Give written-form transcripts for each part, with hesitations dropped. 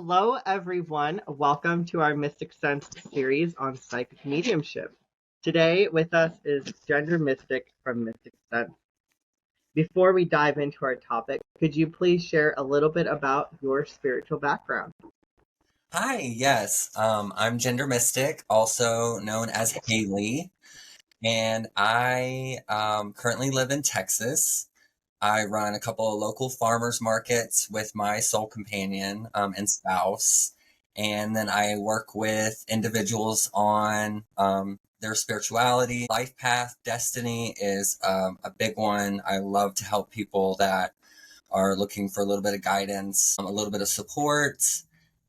Hello, everyone. Welcome to our Mysticsense Series on psychic mediumship. Today with us is Gender Mystic from Mysticsense. Before we dive into our topic, could you please share a little bit about your spiritual background? Hi, yes. I'm Gender Mystic, also known as Haley, and I currently live in Texas. I run a couple of local farmers markets with my soul companion and spouse, and then I work with individuals on their spirituality. Life path, destiny is a big one. I love to help people that are looking for a little bit of guidance, a little bit of support.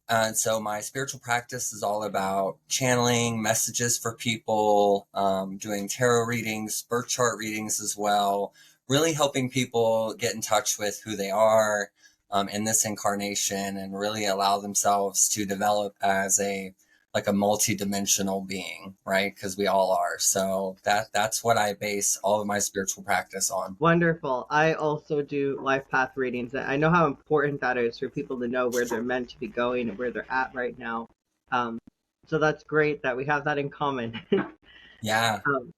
And so my spiritual practice is all about channeling messages for people, doing tarot readings, birth chart readings as well, really helping people get in touch with who they are in this incarnation and really allow themselves to develop as a multi-dimensional being, right? Because we all are. So that's what I base all of my spiritual practice on. Wonderful. I also do life path readings. I know how important that is for people to know where they're meant to be going and where they're at right now. Um, so that's great that we have that in common. Yeah. um,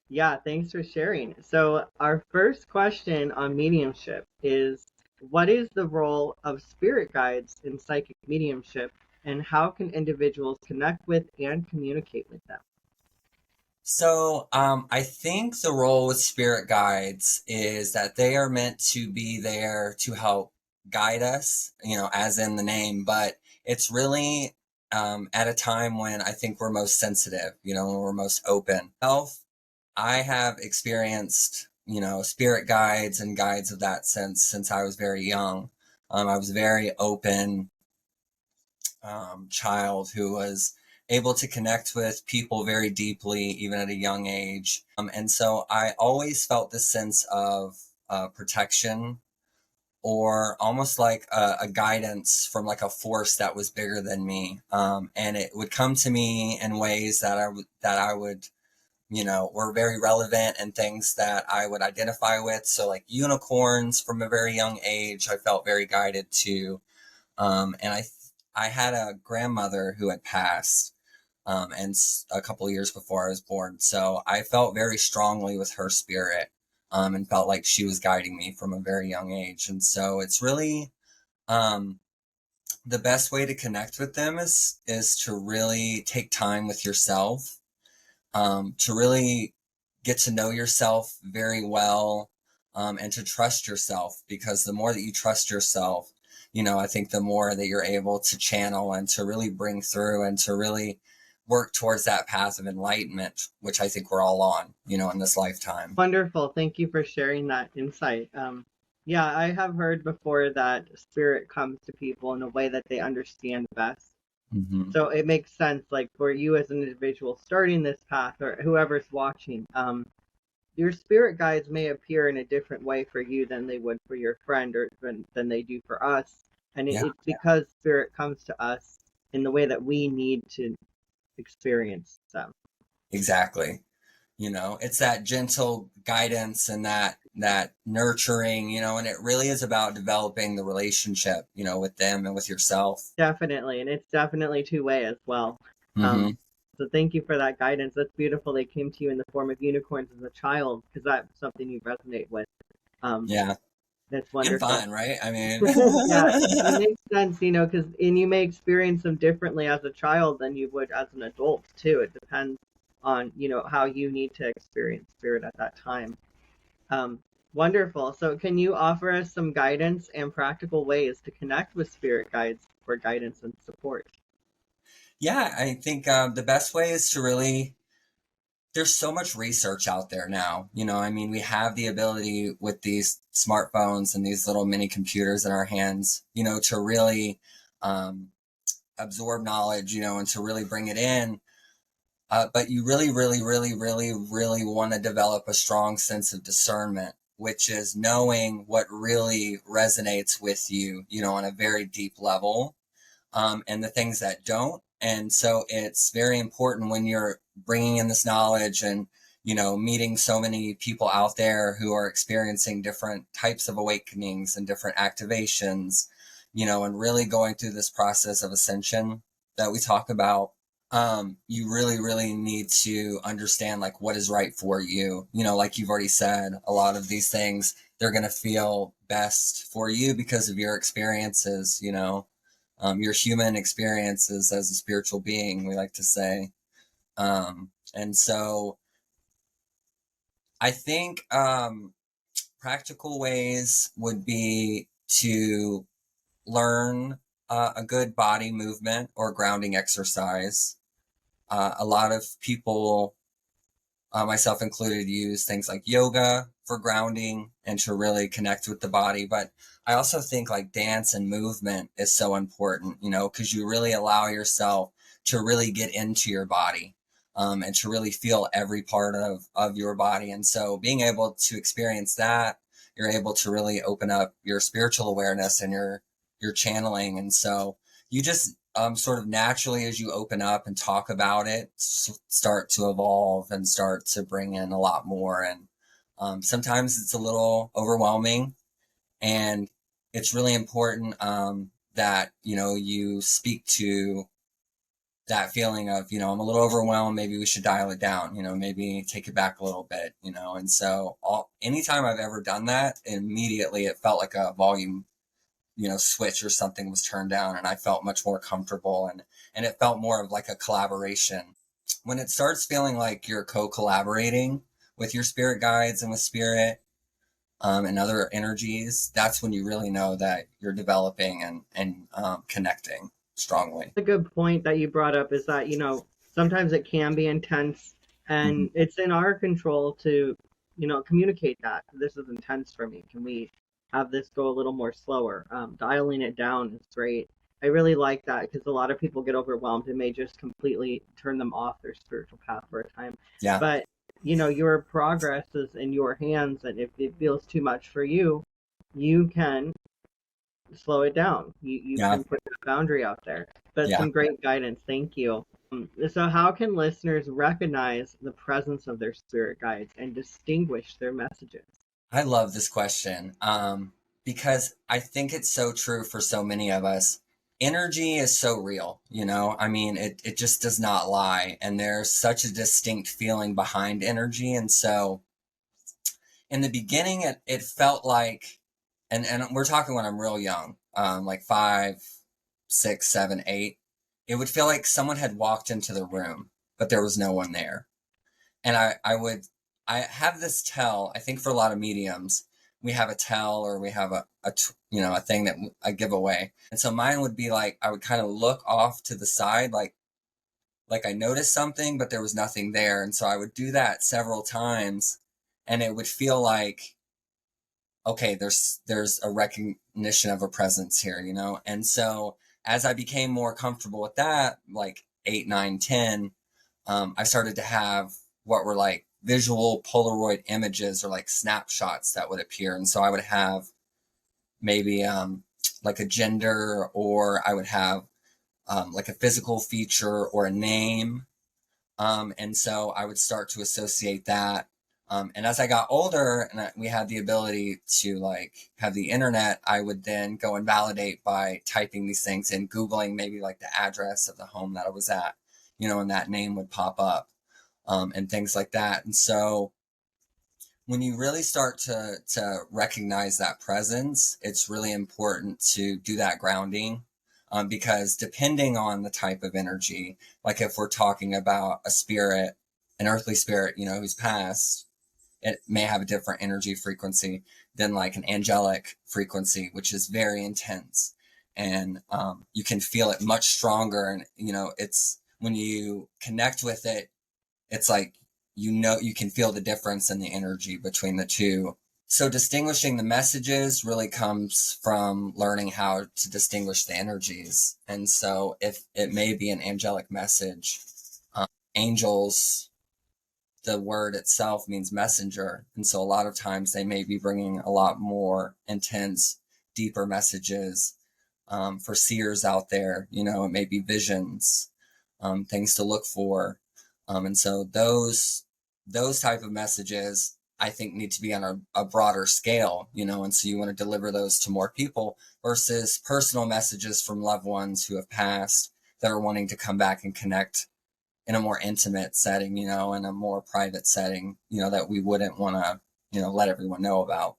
Yeah, thanks for sharing. So, our first question on mediumship is what is the role of spirit guides in psychic mediumship, and how can individuals connect with and communicate with them? So, I think the role with spirit guides is that they are meant to be there to help guide us, as in the name, but it's really at a time when I think we're most sensitive, when we're most open. I have experienced, spirit guides and guides of that sense since I was very young. I was a very open child who was able to connect with people very deeply, even at a young age. And so I always felt this sense of protection or almost like a guidance from like a force that was bigger than me. And it would come to me in ways that I would, were very relevant and things that I would identify with. So like unicorns from a very young age, I felt very guided to. And I had a grandmother who had passed, and a couple of years before I was born. So I felt very strongly with her spirit, and felt like she was guiding me from a very young age. And so it's really, um, the best way to connect with them is to really take time with yourself, to really get to know yourself very well, and to trust yourself, because the more that you trust yourself, I think the more that you're able to channel and to really bring through and to really work towards that path of enlightenment, which I think we're all on, in this lifetime. Wonderful. Thank you for sharing that insight. Yeah, I have heard before that spirit comes to people in a way that they understand best. Hmm. So it makes sense, like for you as an individual starting this path or whoever's watching, your spirit guides may appear in a different way for you than they would for your friend or than they do for us. And Yeah, it's because spirit comes to us in the way that we need to experience them. exactly. It's that gentle guidance and that nurturing, and it really is about developing the relationship, with them and with yourself. Definitely. And it's definitely two-way as well. Um, Hmm. so thank you for that guidance. That's beautiful. They came to you in the form of unicorns as a child because that's something you resonate with. Um, Yeah. that's And wonderful. fun, right? I mean, Yeah, it makes sense, because and you may experience them differently as a child than you would as an adult too. It depends on, how you need to experience spirit at that time. Um, Wonderful. So can you offer us some guidance and practical ways to connect with spirit guides for guidance and support? yeah, I think the best way is to really, there's so much research out there now. I mean, we have the ability with these smartphones and these little mini computers in our hands, to really um, absorb knowledge, and to really bring it in. But you really, really, really, really, really want to develop a strong sense of discernment, which is knowing what really resonates with you, on a very deep level, and the things that don't. And so it's very important when you're bringing in this knowledge and, meeting so many people out there who are experiencing different types of awakenings and different activations, and really going through this process of ascension that we talk about, you really, really need to understand like what is right for you. Like you've already said, a lot of these things, they're going to feel best for you because of your experiences, your human experiences as a spiritual being, we like to say. And so I think practical ways would be to learn a good body movement or grounding exercise. A lot of people, myself included, use things like yoga for grounding and to really connect with the body. But I also think like dance and movement is so important, because you really allow yourself to really get into your body, and to really feel every part of your body. And so being able to experience that, you're able to really open up your spiritual awareness and your channeling. And so you just sort of naturally, as you open up and talk about it, start to evolve and start to bring in a lot more. And sometimes it's a little overwhelming, and it's really important that you speak to that feeling of, I'm a little overwhelmed, maybe we should dial it down, maybe take it back a little bit, and so anytime I've ever done that, immediately it felt like a volume switch or something was turned down, and I felt much more comfortable, and it felt more of like a collaboration. When it starts feeling like you're co-collaborating with your spirit guides and with spirit, and other energies, that's when you really know that you're developing and connecting strongly. A good point that you brought up is that, sometimes it can be intense, Mm-hmm. and it's in our control to, communicate that this is intense for me. Can we have this go a little more slower? Dialing it down is great. I really like that because a lot of people get overwhelmed and may just completely turn them off their spiritual path for a time. Yeah. But, your progress is in your hands, and if it feels too much for you, you can slow it down. You Yeah. can put a boundary out there. But Yeah. some great guidance. Thank you. So, how can listeners recognize the presence of their spirit guides and distinguish their messages? I love this question, because I think it's so true for so many of us. Energy is so real, I mean, it just does not lie. And there's such a distinct feeling behind energy. And so in the beginning, it felt like, and we're talking when I'm real young, like 5, 6, 7, 8, it would feel like someone had walked into the room, but there was no one there. And I have this tell, I think for a lot of mediums, we have a tell, or we have a thing that I give away. And so mine would be like, I would kind of look off to the side, like I noticed something, but there was nothing there. And so I would do that several times, and it would feel like, okay, there's a recognition of a presence here, And so as I became more comfortable with that, like 8, 9, 10, I started to have what were like visual Polaroid images or like snapshots that would appear. And so I would have maybe like a gender, or I would have like a physical feature or a name. And so I would start to associate that. And as I got older and we had the ability to like have the internet, I would then go and validate by typing these things in, Googling maybe like the address of the home that I was at, and that name would pop up, and things like that. And so when you really start to recognize that presence, it's really important to do that grounding, because depending on the type of energy, like if we're talking about a spirit, an earthly spirit, who's passed, it may have a different energy frequency than like an angelic frequency, which is very intense. And you can feel it much stronger. And, it's when you connect with it, it's like, you can feel the difference in the energy between the two. So distinguishing the messages really comes from learning how to distinguish the energies. And so if it may be an angelic message, angels, the word itself means messenger. And so a lot of times they may be bringing a lot more intense, deeper messages. For seers out there, it may be visions, things to look for. And so those type of messages, I think need to be on a broader scale, and so you want to deliver those to more people versus personal messages from loved ones who have passed that are wanting to come back and connect in a more intimate setting, in a more private setting, that we wouldn't want to, let everyone know about.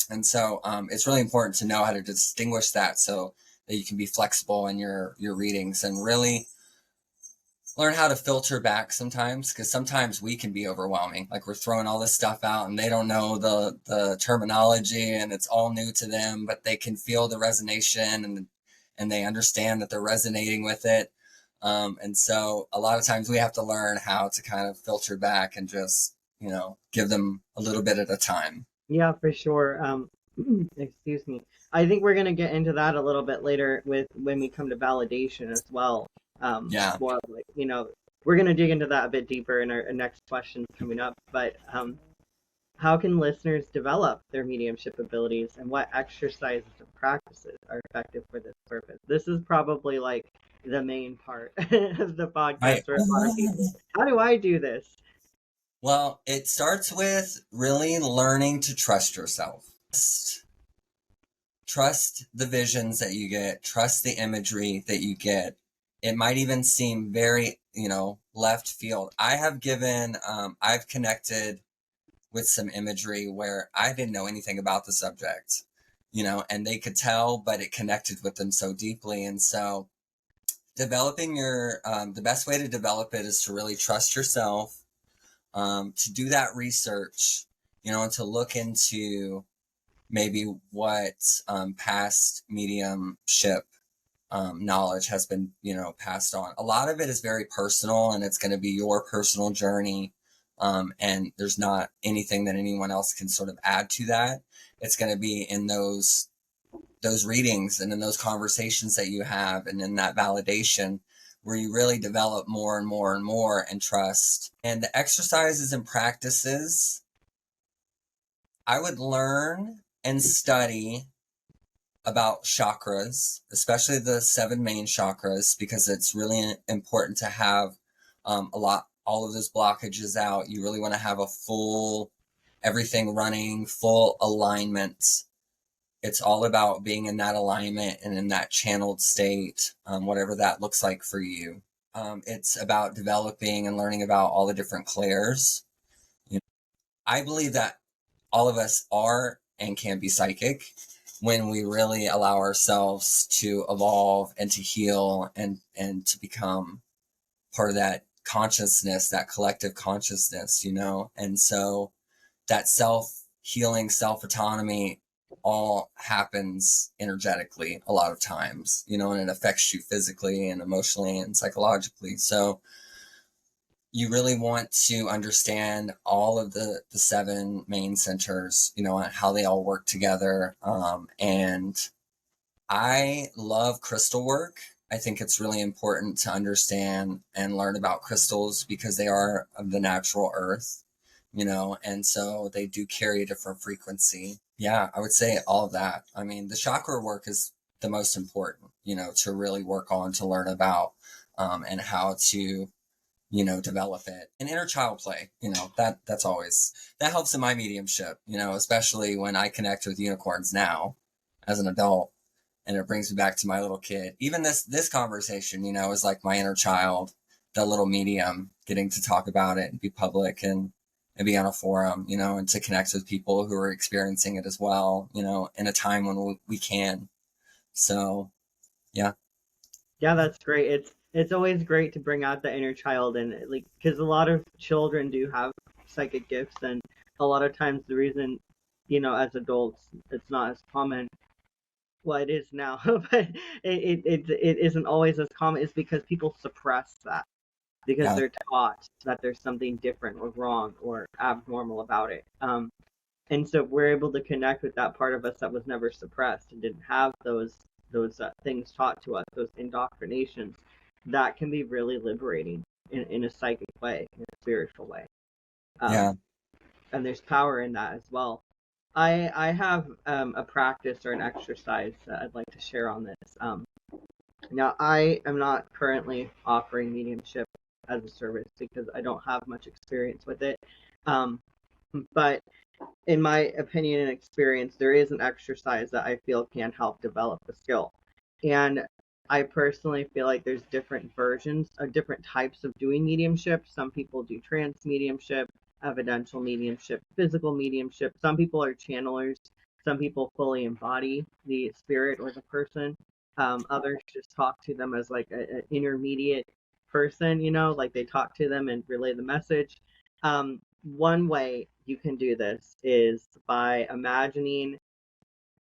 And so it's really important to know how to distinguish that so that you can be flexible in your readings and really learn how to filter back sometimes, because sometimes we can be overwhelming. Like we're throwing all this stuff out and they don't know the terminology and it's all new to them, but they can feel the resonation and they understand that they're resonating with it. And so a lot of times we have to learn how to kind of filter back and just, give them a little bit at a time. Yeah, for sure. Excuse me. I think we're gonna get into that a little bit later with when we come to validation as well. Yeah. More like, we're gonna dig into that a bit deeper in our next questions coming up. But how can listeners develop their mediumship abilities, and what exercises and practices are effective for this purpose? This is probably like the main part of the Right. podcast for a lot of people. How do I do this? Well, it starts with really learning to trust yourself. Trust the visions that you get, trust the imagery that you get. It might even seem very, left field. I've connected with some imagery where I didn't know anything about the subject, and they could tell, but it connected with them so deeply. And so developing the best way to develop it is to really trust yourself, to do that research, and to look into maybe what past mediumship knowledge has been, passed on. A lot of it is very personal and it's going to be your personal journey. And there's not anything that anyone else can sort of add to that. It's going to be in those readings and in those conversations that you have and in that validation where you really develop more and more and more and trust. And the exercises and practices, I would learn and study about chakras, especially the 7 main chakras, because it's really important to have all of those blockages out. You really want to have a full, everything running, full alignment. It's all about being in that alignment and in that channeled state, whatever that looks like for you. It's about developing and learning about all the different clairs. I believe that all of us are and can be psychic when we really allow ourselves to evolve and to heal and to become part of that consciousness, that collective consciousness, And so that self-healing, self-autonomy all happens energetically a lot of times, and it affects you physically and emotionally and psychologically. So you really want to understand all of the 7 main centers, and how they all work together. And I love crystal work. I think it's really important to understand and learn about crystals because they are of the natural earth, and so they do carry a different frequency. Yeah, I would say all of that. I mean, the chakra work is the most important, to really work on, to learn about, and how to develop it. And inner child play, that's always, that helps in my mediumship, especially when I connect with unicorns now as an adult, and it brings me back to my little kid. Even this conversation, is like my inner child, the little medium, getting to talk about it and be public and be on a forum, and to connect with people who are experiencing it as well, in a time when we can. So, yeah. Yeah, that's great. It's always great to bring out the inner child, and like, because a lot of children do have psychic gifts, and a lot of times the reason, as adults it's not as common. Well, it is now, but it isn't always as common, is because people suppress that because Yeah. they're taught that there's something different or wrong or abnormal about it. And so we're able to connect with that part of us that was never suppressed and didn't have those things taught to us, those indoctrinations. That can be really liberating in a psychic way, in a spiritual way. Um, Yeah. and there's power in that as well. I have a practice or an exercise that I'd like to share on this. Now, I am not currently offering mediumship as a service because I don't have much experience with it. Um, But in my opinion and experience, there is an exercise that I feel can help develop the skill. And I personally feel like there's different versions or different types of doing mediumship. Some people do trance mediumship, evidential mediumship, physical mediumship. Some people are channelers. Some people fully embody the spirit or the person. Others just talk to them as like an intermediate person, like they talk to them and relay the message. One way you can do this is by imagining.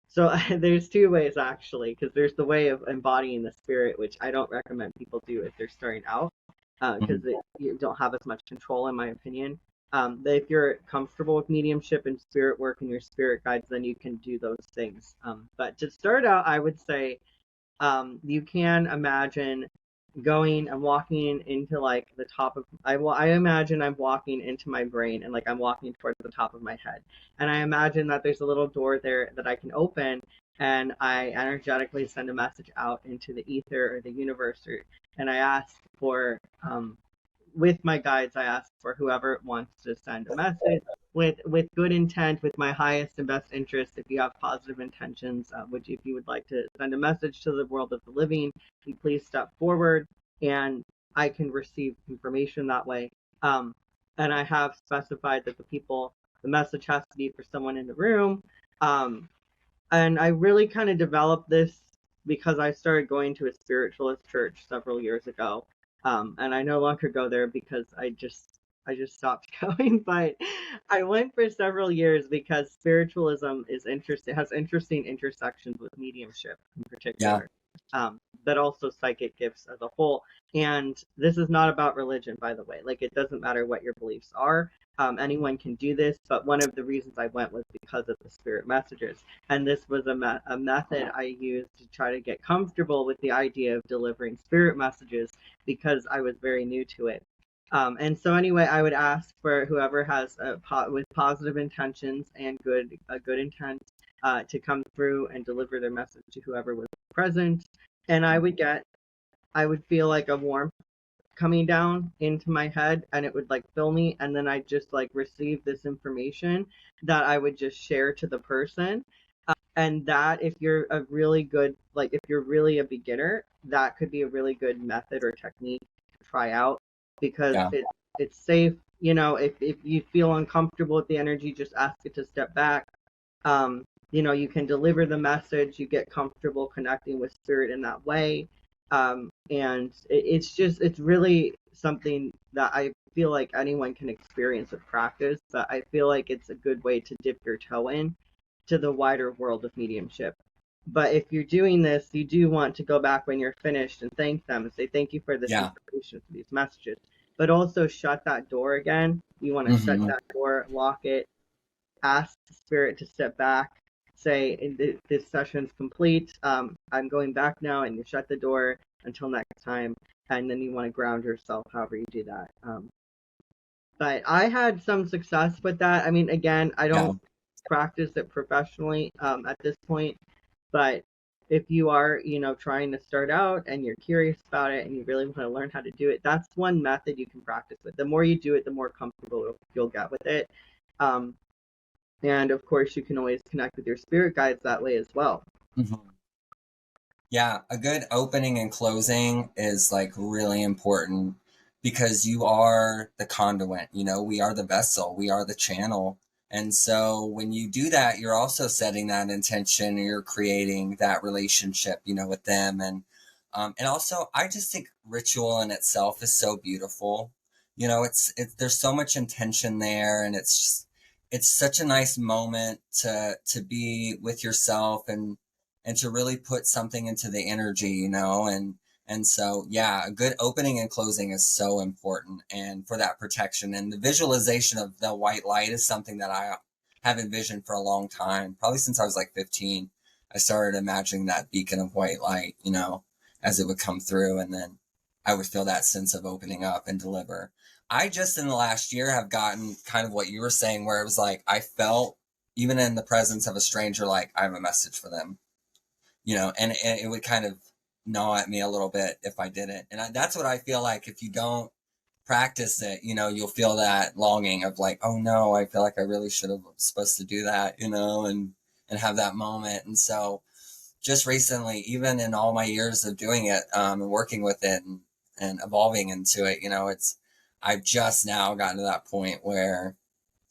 So there's two ways actually, because there's the way of embodying the spirit, which I don't recommend people do if they're starting out, because you don't have as much control, in my opinion. But if you're comfortable with mediumship and spirit work and your spirit guides, then you can do those things. But to start out, I would say you can imagine going and walking into like the top of I imagine I'm walking into my brain and like I'm walking towards the top of my head, and I imagine that there's a little door there that I can open, and I energetically send a message out into the ether or the universe, and I ask for with my guides, I ask for whoever wants to send a message with good intent, with my highest and best interest. If you have positive intentions, if you would like to send a message to the world of the living, you please step forward, and I can receive information that way. And I have specified that the message has to be for someone in the room. And I really kind of developed this because I started going to a spiritualist church several years ago, and I no longer go there because I just stopped going. But I went for several years because spiritualism is interesting, has interesting intersections with mediumship in Yeah. particular, but also psychic gifts as a whole. And this is not about religion, by the way. Like, it doesn't matter what your beliefs are. Anyone can do this, but one of the reasons I went was because of the spirit messages. And this was a method I used to try to get comfortable with the idea of delivering spirit messages because I was very new to it. And so anyway, I would ask for whoever has with positive intentions and a good intent to come through and deliver their message to whoever was present, and I would feel like a warmth coming down into my head, and it would like fill me, and then I just like receive this information that I would just share to the person. And that, if you're a really good, like if you're really a beginner, that could be a really good method or technique to try out, because Yeah. it's safe. If you feel uncomfortable with the energy, just ask it to step back. You can deliver the message, you get comfortable connecting with spirit in that way. And it's really something that I feel like anyone can experience with practice, but I feel like it's a good way to dip your toe in to the wider world of mediumship. But if you're doing this, you do want to go back when you're finished and thank them and say thank you for this Yeah. information, for these messages. But also shut that door again. You want to shut that door, lock it, ask the spirit to step back, say this session's complete. I'm going back now, and you shut the door until next time. And then you want to ground yourself, however you do that. But I had some success with that. I mean, again, I Yeah. don't practice it professionally at this point, but if you are, trying to start out and you're curious about it and you really want to learn how to do it, that's one method you can practice with. The more you do it, the more comfortable you'll get with it. Um, and of course, you can always connect with your spirit guides that way as well. Yeah, a good opening and closing is like really important because you are the conduit, we are the vessel, we are the channel. And so when you do that, you're also setting that intention, and you're creating that relationship, with them. And also I just think ritual in itself is so beautiful. There's so much intention there, and it's such a nice moment to be with yourself and to really put something into the energy, and so yeah, a good opening and closing is so important, and for that protection. And the visualization of the white light is something that I have envisioned for a long time, probably since I was like 15. I started imagining that beacon of white light, as it would come through, and then I would feel that sense of opening up and deliver. I just in the last year have gotten kind of what you were saying, where it was like I felt, even in the presence of a stranger, like I have a message for them, and it would kind of gnaw at me a little bit if I didn't. And that's what I feel like, if you don't practice it, you know, you'll feel that longing of like, oh no, I feel like I really should have supposed to do that, you know, and have that moment. And so just recently, even in all my years of doing it, and working with it and evolving into it, you know, I've just now gotten to that point where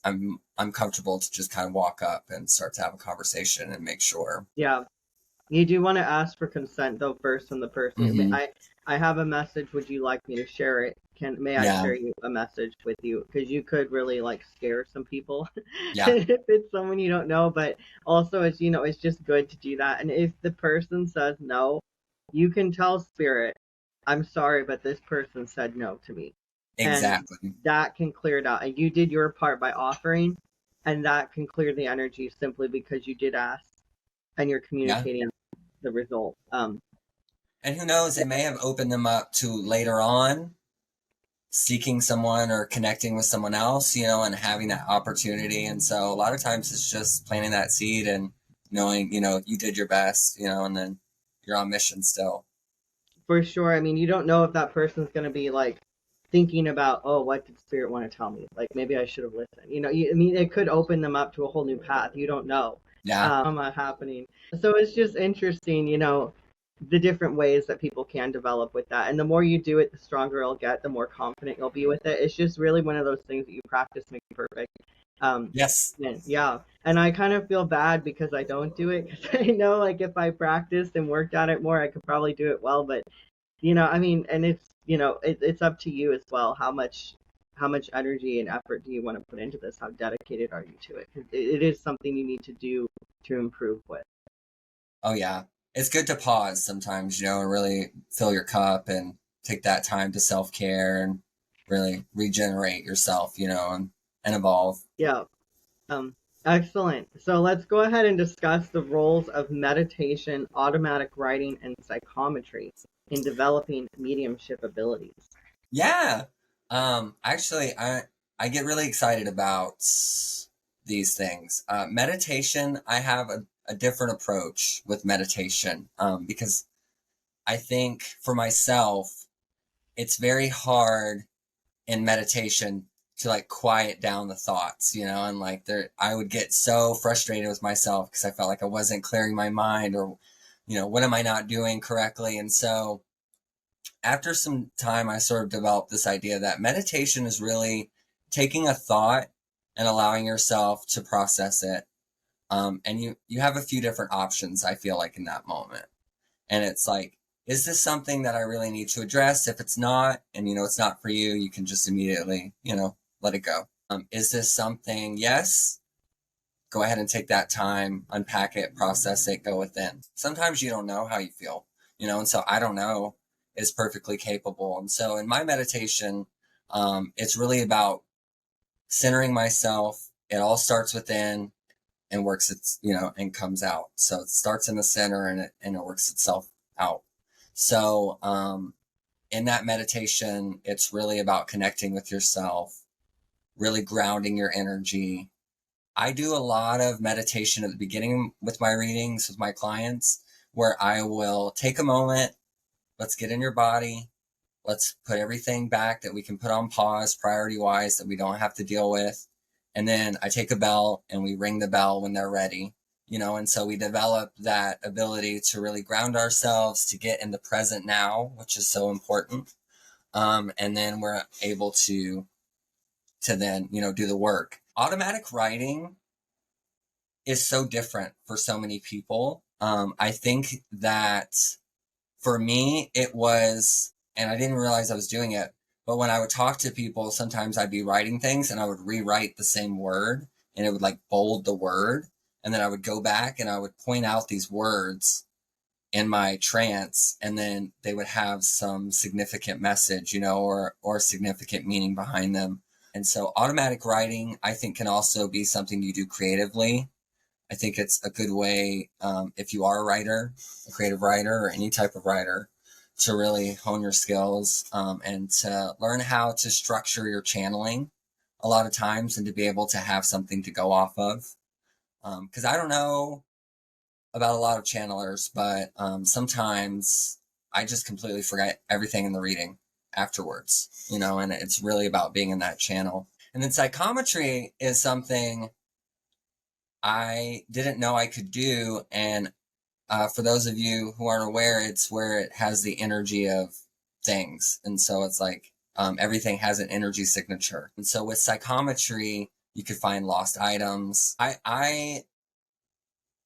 I'm comfortable to just kind of walk up and start to have a conversation and make sure. Yeah. You do want to ask for consent though first from the person. Mm-hmm. I have a message. Would you like me to share it? May I Yeah. share you a message with you? Because you could really like scare some people Yeah. if it's someone you don't know. But also, it's it's just good to do that. And if the person says no, you can tell spirit, "I'm sorry, but this person said no to me," and Exactly. that can clear it out. And you did your part by offering, and that can clear the energy simply because you did ask and you're Yeah. communicating the result. And who knows, it may have opened them up to later on seeking someone or connecting with someone else, you know, and having that opportunity. And so a lot of times it's just planting that seed and knowing, you know, you did your best, you know, and then you're on mission still. For sure. I mean, you don't know if that person's going to be like thinking about, oh, what did spirit want to tell me? Like maybe I should have listened. I mean, it could open them up to a whole new path. You don't know Yeah. happening. So it's just interesting, the different ways that people can develop with that. And the more you do it, the stronger it'll get, the more confident you'll be with it. It's just really one of those things that you practice make perfect. Yes. And yeah, and I kind of feel bad because I don't do it because I know like if I practiced and worked on it more, I could probably do it well. But I mean, and it's up to you as well. How much energy and effort do you want to put into this? How dedicated are you to it? 'Cause it is something you need to do to improve with. Oh, yeah. It's good to pause sometimes, you know, and really fill your cup and take that time to self care and really regenerate yourself, you know, and evolve. Yeah. Um, Excellent. So let's go ahead and discuss the roles of meditation, automatic writing, and psychometry in developing mediumship abilities. Yeah. Actually, I get really excited about these things. Meditation, I have a different approach with meditation, because I think for myself, it's very hard in meditation to like quiet down the thoughts, you know, and like I would get so frustrated with myself because I felt like I wasn't clearing my mind or, you know, what am I not doing correctly? And so after some time, I sort of developed this idea that meditation is really taking a thought and allowing yourself to process it. And you have a few different options, I feel like, in that moment. And it's like, is this something that I really need to address? If it's not, and you know, it's not for you, you can just immediately, you know, let it go. Is this something? Yes. Go ahead and take that time, unpack it, process it, go within. Sometimes you don't know how you feel, you know, and so I don't know is perfectly capable. And so in my meditation, it's really about centering myself. It all starts within and works its, you know, and comes out. So it starts in the center and it works itself out. So, in that meditation, it's really about connecting with yourself, really grounding your energy. I do a lot of meditation at the beginning with my readings with my clients where I will take a moment. Let's get in your body. Let's put everything back that we can put on pause priority wise that we don't have to deal with. And then I take a bell and we ring the bell when they're ready, you know, and so we develop that ability to really ground ourselves, to get in the present now, which is so important. And then we're able to then, you know, do the work. Automatic writing is so different for so many people. I think that for me, it was, and I didn't realize I was doing it, but when I would talk to people, sometimes I'd be writing things and I would rewrite the same word and it would like bold the word. And then I would go back and I would point out these words in my trance and then they would have some significant message, you know, or significant meaning behind them. And so automatic writing, I think, can also be something you do creatively. I think it's a good way, if you are a writer, a creative writer, or any type of writer, to really hone your skills, and to learn how to structure your channeling a lot of times and to be able to have something to go off of. Because I don't know about a lot of channelers, but sometimes I just completely forget everything in the reading. afterwards, and it's really about being in that channel. And then psychometry is something I didn't know I could do. And for those of you who aren't aware, it's where it has the energy of things. And so it's like everything has an energy signature. And so with psychometry, you could find lost items. I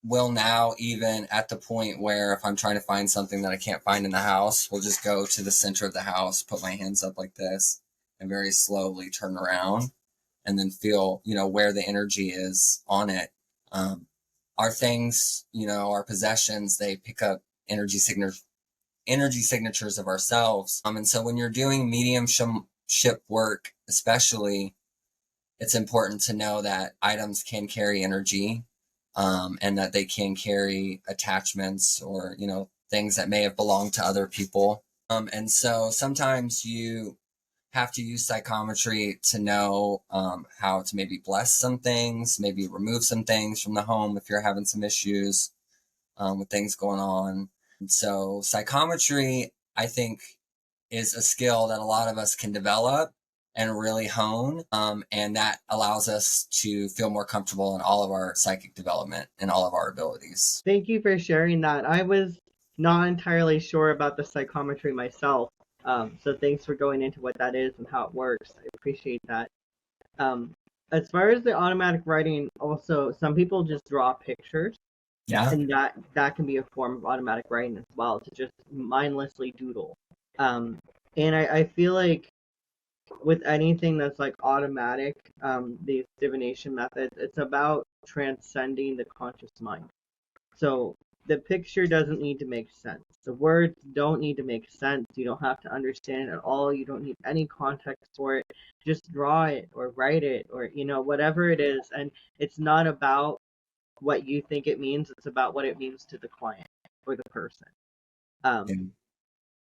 will now, even at the point where if I'm trying to find something that I can't find in the house, we'll just go to the center of the house, put my hands up like this, and very slowly turn around and then feel, where the energy is on it. Our things, our possessions, they pick up energy signatures of ourselves. And so when you're doing mediumship work, especially, it's important to know that items can carry energy, and that they can carry attachments or, things that may have belonged to other people. And so sometimes you have to use psychometry to know how to maybe bless some things, maybe remove some things from the home if you're having some issues with things going on. And so psychometry, I think, is a skill that a lot of us can develop and really hone, and that allows us to feel more comfortable in all of our psychic development and all of our abilities. Thank you for sharing that. I was not entirely sure about the psychometry myself, so thanks for going into what that is and how it works. I appreciate that. Um, as far as the automatic writing, also some people just draw pictures, Yeah. and that can be a form of automatic writing as well, to just mindlessly doodle. And I feel like with anything that's like automatic, these divination methods, it's about transcending the conscious mind. So the picture doesn't need to make sense. The words don't need to make sense. You don't have to understand it at all. You don't need any context for it. Just draw it or write it or, whatever it is. And it's not about what you think it means. It's about what it means to the client or the person.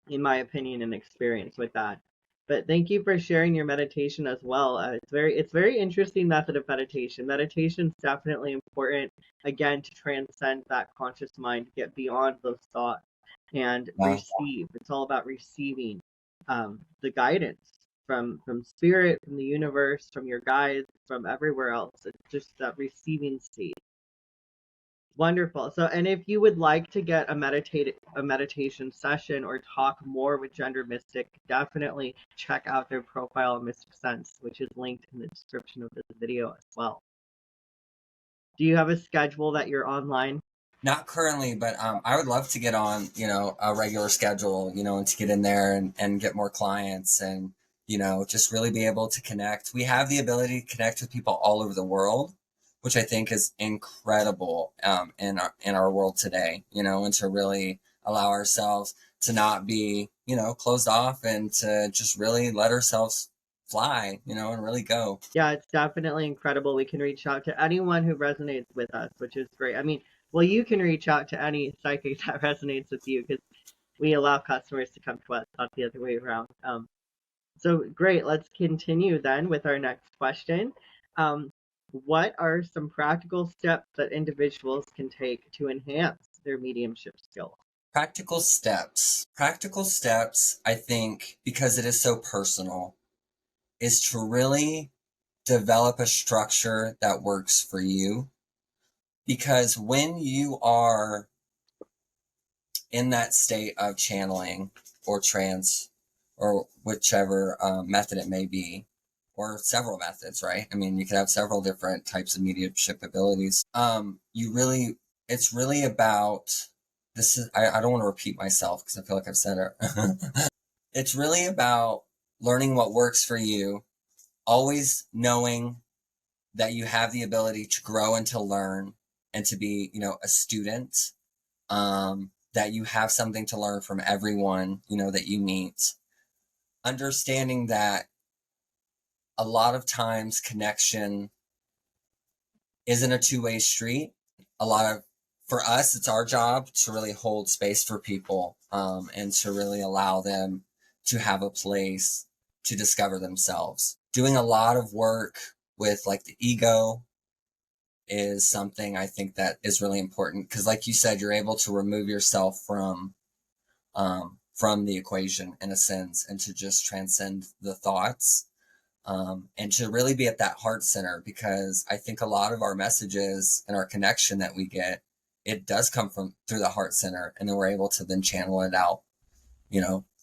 In my opinion and experience with that. But thank you for sharing your meditation as well. It's very interesting method of meditation. Meditation is definitely important, again, to transcend that conscious mind, get beyond those thoughts, and receive. It's all about receiving the guidance from spirit, from the universe, from your guides, from everywhere else. It's just that receiving state. Wonderful. So, and if you would like to get a meditation session or talk more with Gender Mystic, definitely check out their profile on Mystic Sense, which is linked in the description of this video as well. Do you have a schedule that you're online? Not currently, but I would love to get on, a regular schedule, and to get in there and get more clients and, just really be able to connect. We have the ability to connect with people all over the world, which I think is incredible in our world today, and to really allow ourselves to not be, closed off and to just really let ourselves fly, and really go. Yeah, it's definitely incredible. We can reach out to anyone who resonates with us, which is great. I mean, well, you can reach out to any psychic that resonates with you because we allow customers to come to us, not the other way around. So great. Let's continue then with our next question. What are some practical steps that individuals can take to enhance their mediumship skills? Practical steps. Practical steps, I think, because it is so personal, is to really develop a structure that works for you. Because when you are in that state of channeling or trance or whichever method it may be, or several methods, right? I mean, you could have several different types of mediumship abilities. It's really about this. I don't want to repeat myself because I feel like I've said it. It's really about learning what works for you, always knowing that you have the ability to grow and to learn and to be, a student, that you have something to learn from everyone, that you meet. Understanding that a lot of times connection isn't a two-way street. For us, it's our job to really hold space for people, and to really allow them to have a place to discover themselves. Doing a lot of work with like the ego is something I think that is really important because, like you said, you're able to remove yourself from from the equation in a sense, and to just transcend the thoughts, and to really be at that heart center, because I think a lot of our messages and our connection that we get, it does come from through the heart center, and then we're able to then channel it out,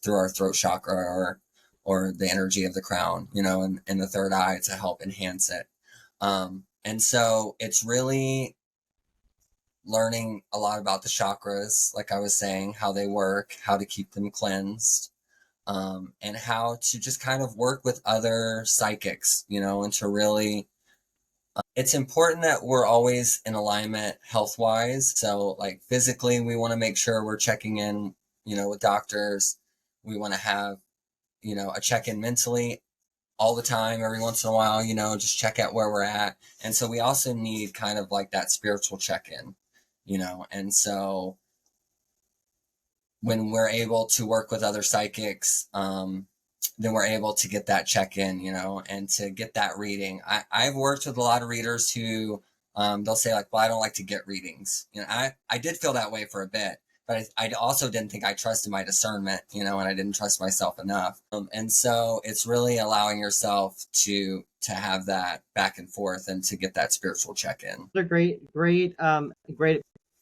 through our throat chakra, or the energy of the crown, and the third eye to help enhance it. And so it's really learning a lot about the chakras, like I was saying, how they work, how to keep them cleansed, and how to just kind of work with other psychics, and to really, it's important that we're always in alignment health wise. So, like physically, we want to make sure we're checking in, with doctors. We want to have, a check in mentally all the time, every once in a while, just check out where we're at. And so we also need kind of like that spiritual check in, and so when we're able to work with other psychics, then we're able to get that check in, and to get that reading. I've worked with a lot of readers who, they'll say like, well, I don't like to get readings. I did feel that way for a bit, but I also didn't think I trusted my discernment, and I didn't trust myself enough. And so it's really allowing yourself to have that back and forth and to get that spiritual check in. They're great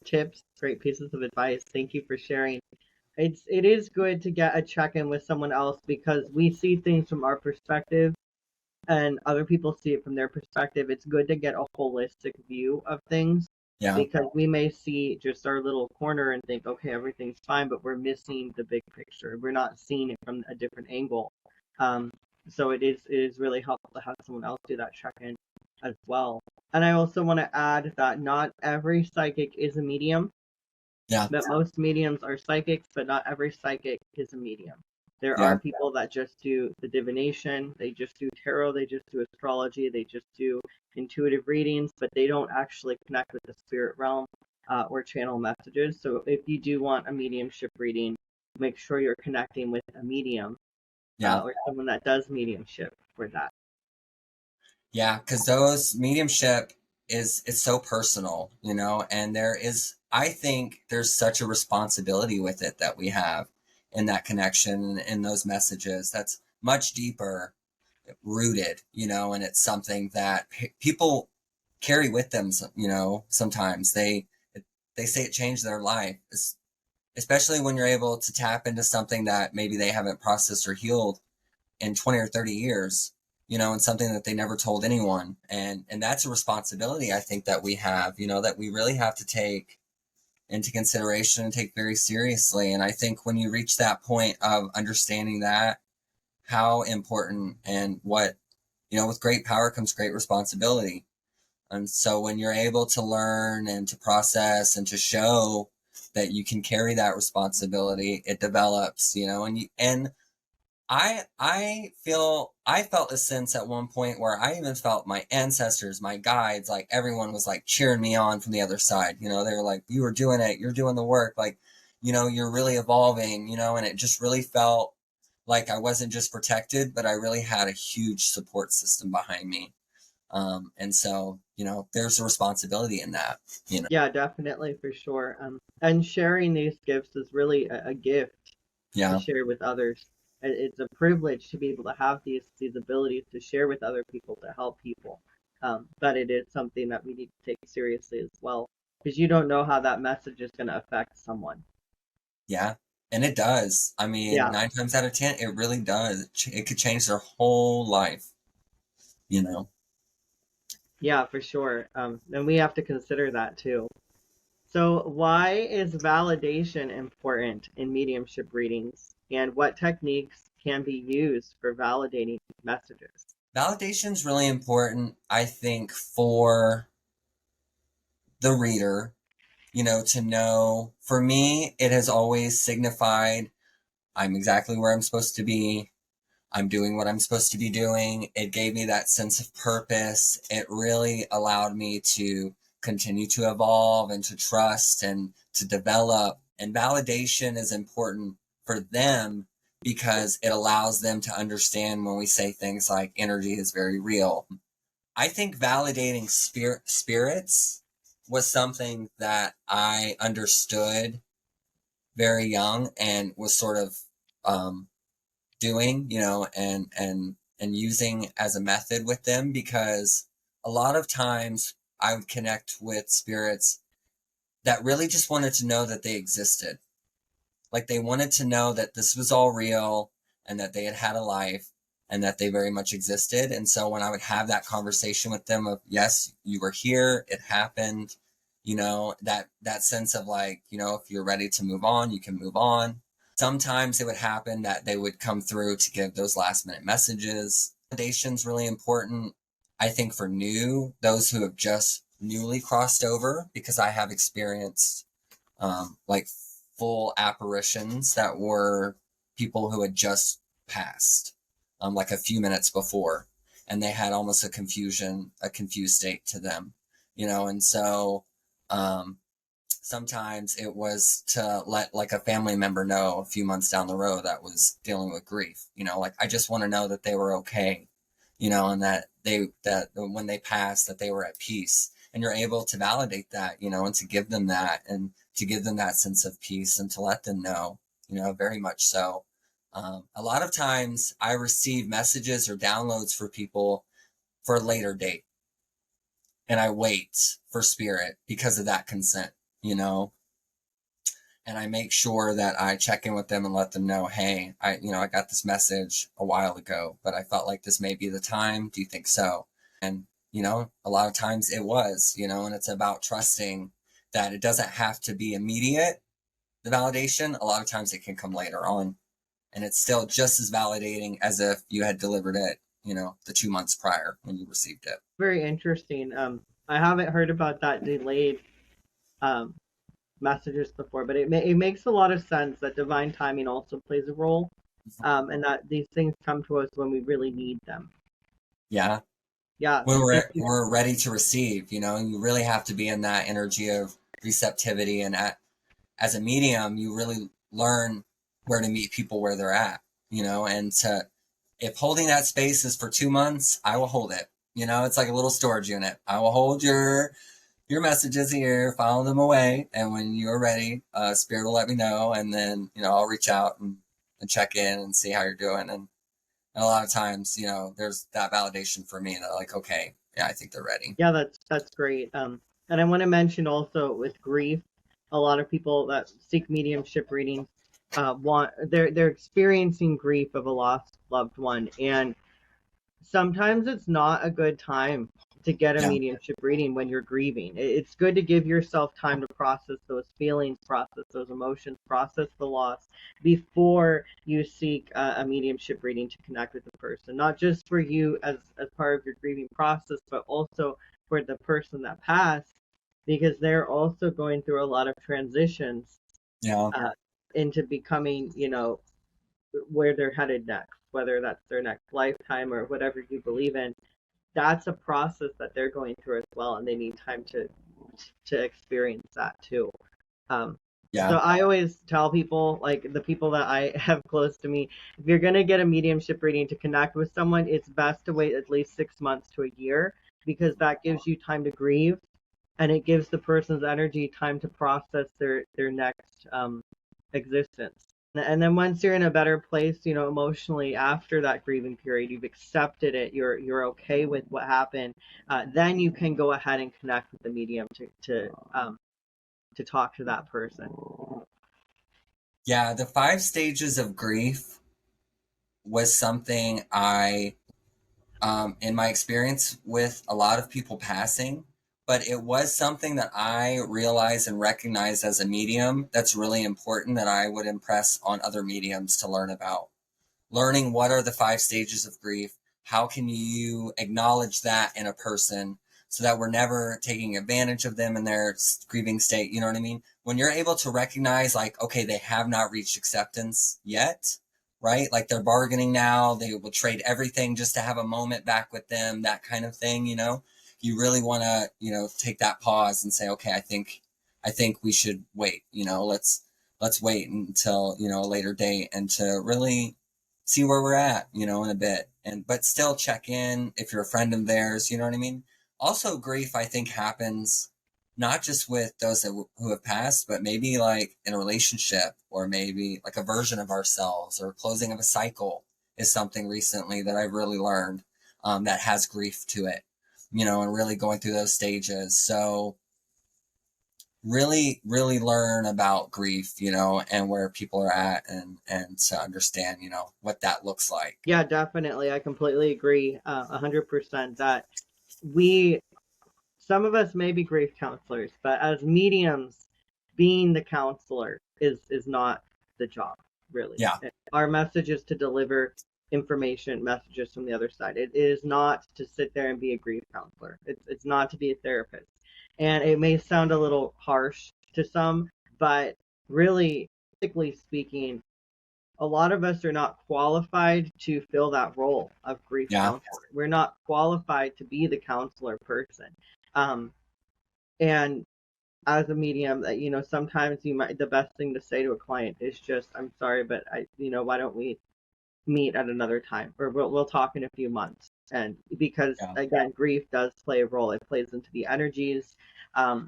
tips, great pieces of advice. Thank you for sharing. It is good to get a check-in with someone else because we see things from our perspective and other people see it from their perspective. It's good to get a holistic view of things Yeah. because we may see just our little corner and think, okay, everything's fine, but we're missing the big picture. We're not seeing it from a different angle. Um, so it is really helpful to have someone else do that check-in as well. And I also want to add that not every psychic is a medium. Yeah. That most mediums are psychics, but not every psychic is a medium. There Yeah. are people that just do the divination, they just do tarot, they just do astrology, they just do intuitive readings, but they don't actually connect with the spirit realm or channel messages. So if you do want a mediumship reading, make sure you're connecting with a medium Yeah. or someone that does mediumship for that. Yeah, because those mediumship it's so personal, and I think there's such a responsibility with it that we have in that connection, in those messages that's much deeper rooted, and it's something that people carry with them, sometimes they say it changed their life, especially when you're able to tap into something that maybe they haven't processed or healed in 20 or 30 years, and something that they never told anyone. And that's a responsibility I think that we have, that we really have to take into consideration and take very seriously. And I think when you reach that point of understanding that, how important and what, with great power comes great responsibility. And so when you're able to learn and to process and to show that you can carry that responsibility, it develops, and I felt a sense at one point where I even felt my ancestors, my guides, like everyone was like cheering me on from the other side. They were like, you were doing it, you're doing the work, like, you're really evolving, and it just really felt like I wasn't just protected, but I really had a huge support system behind me. And so, there's a responsibility in that. Yeah, definitely for sure. And sharing these gifts is really a gift to Yeah. share with others. It's a privilege to be able to have these abilities to share with other people to help people. But it is something that we need to take seriously as well, because you don't know how that message is going to affect someone. Yeah. And it does. I mean, Yeah, 9 times out of 10, it really does. It could change their whole life, you know? yeah, for sure. And we have to consider that too. So, why is validation important in mediumship readings, and what techniques can be used for validating messages? Validation is really important, I think, for the reader, to know. For me, it has always signified I'm exactly where I'm supposed to be. I'm doing what I'm supposed to be doing. It gave me that sense of purpose. It really allowed me to continue to evolve and to trust and to develop. And validation is important for them because it allows them to understand when we say things like energy is very real. I think validating spirits was something that I understood very young and was sort of um, doing, and using as a method with them, because a lot of times I would connect with spirits that really just wanted to know that they existed. Like they wanted to know that this was all real and that they had had a life and that they very much existed. And so when I would have that conversation with them of, yes, you were here, it happened, that sense of like, if you're ready to move on, you can move on. Sometimes it would happen that they would come through to give those last minute messages. Validation's really important, I think, for those who have just newly crossed over, because I have experienced like full apparitions that were people who had just passed, like a few minutes before, and they had almost a confused state to them, and so um, sometimes it was to let like a family member know a few months down the road that was dealing with grief, like I just want to know that they were okay, and that when they passed that they were at peace, and you're able to validate that, and to give them that, and to give them that sense of peace, and to let them know, very much so. A lot of times I receive messages or downloads for people for a later date, and I wait for spirit because of that consent, you know, and I make sure that I check in with them and let them know, hey, I got this message a while ago, but I felt like this may be the time. Do you think so? And, a lot of times it was, and it's about trusting that it doesn't have to be immediate, the validation. A lot of times it can come later on, and it's still just as validating as if you had delivered it, the 2 months prior when you received it. Very interesting. I haven't heard about that delayed um, messages before, but it makes a lot of sense that divine timing also plays a role, and that these things come to us when we really need them. Yeah. Yeah, When thank you. we're ready to receive, you really have to be in that energy of receptivity. And as a medium, you really learn where to meet people where they're at, and if holding that space is for 2 months, I will hold it. It's like a little storage unit. I will hold your messages here, file them away, and when you're ready, spirit will let me know, and then I'll reach out and check in and see how you're doing. And a lot of times, there's that validation for me that like, okay, yeah, I think they're ready. Yeah, that's great. And I want to mention also with grief, a lot of people that seek mediumship readings want they're experiencing grief of a lost loved one, and sometimes it's not a good time to get a Yeah, mediumship reading when you're grieving. It's good to give yourself time to process those feelings, process those emotions, process the loss before you seek a mediumship reading to connect with the person. Not just for you as part of your grieving process, but also for the person that passed, because they're also going through a lot of transitions yeah, uh, into becoming, where they're headed next, whether that's their next lifetime or whatever you believe in. That's a process that they're going through as well, and they need time to experience that too. Um, so yeah, I always tell people, like the people that I have close to me, if you're gonna get a mediumship reading to connect with someone, it's best to wait at least 6 months to a year, because that gives you time to grieve, and it gives the person's energy time to process their next existence. And then once you're in a better place, emotionally after that grieving period, you've accepted it, you're okay with what happened, then you can go ahead and connect with the medium to talk to that person. yeah. The 5 stages of grief was something in my experience with a lot of people passing, but it was something that I realized and recognized as a medium that's really important, that I would impress on other mediums to learn about. Learning what are the 5 stages of grief, how can you acknowledge that in a person so that we're never taking advantage of them in their grieving state. You know what I mean? When you're able to recognize, like, okay, they have not reached acceptance yet, right? Like they're bargaining now, they will trade everything just to have a moment back with them, that kind of thing. You really want to, take that pause and say, okay, I think we should wait. Let's wait until, a later date, and to really see where we're at, in a bit. But still check in if you're a friend of theirs, you know what I mean? Also, grief, I think, happens not just with those who have passed, but maybe like in a relationship, or maybe like a version of ourselves, or closing of a cycle is something recently that I've really learned, that has grief to it, and really going through those stages. So really learn about grief, and where people are at, and to understand, what that looks like. Yeah, definitely. I completely agree, 100% that we, some of us may be grief counselors, but as mediums, being the counselor is not the job, really. Yeah. Our message is to deliver information, messages from the other side. It is not to sit there and be a grief counselor. It's not to be a therapist. And it may sound a little harsh to some, but really, practically speaking, a lot of us are not qualified to fill that role of grief Yeah. counselor. We're not qualified to be the counselor person. Um, and as a medium, that sometimes the best thing to say to a client is just, "I'm sorry, but why don't we meet at another time, or we'll talk in a few months." And because Yeah. again, grief does play a role. It plays into the energies.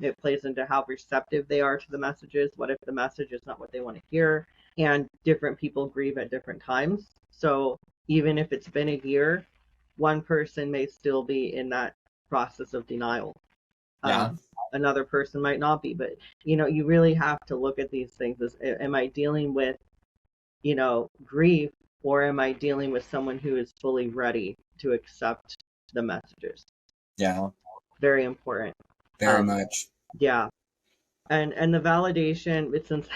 It plays into how receptive they are to the messages. What if the message is not what they want to hear? And different people grieve at different times. So even if it's been a year, one person may still be in that process of denial. Yeah. Another person might not be, but you really have to look at these things as, am I dealing with grief, or am I dealing with someone who is fully ready to accept the messages? Yeah. Very important. Very Um, much. yeah. And the validation, since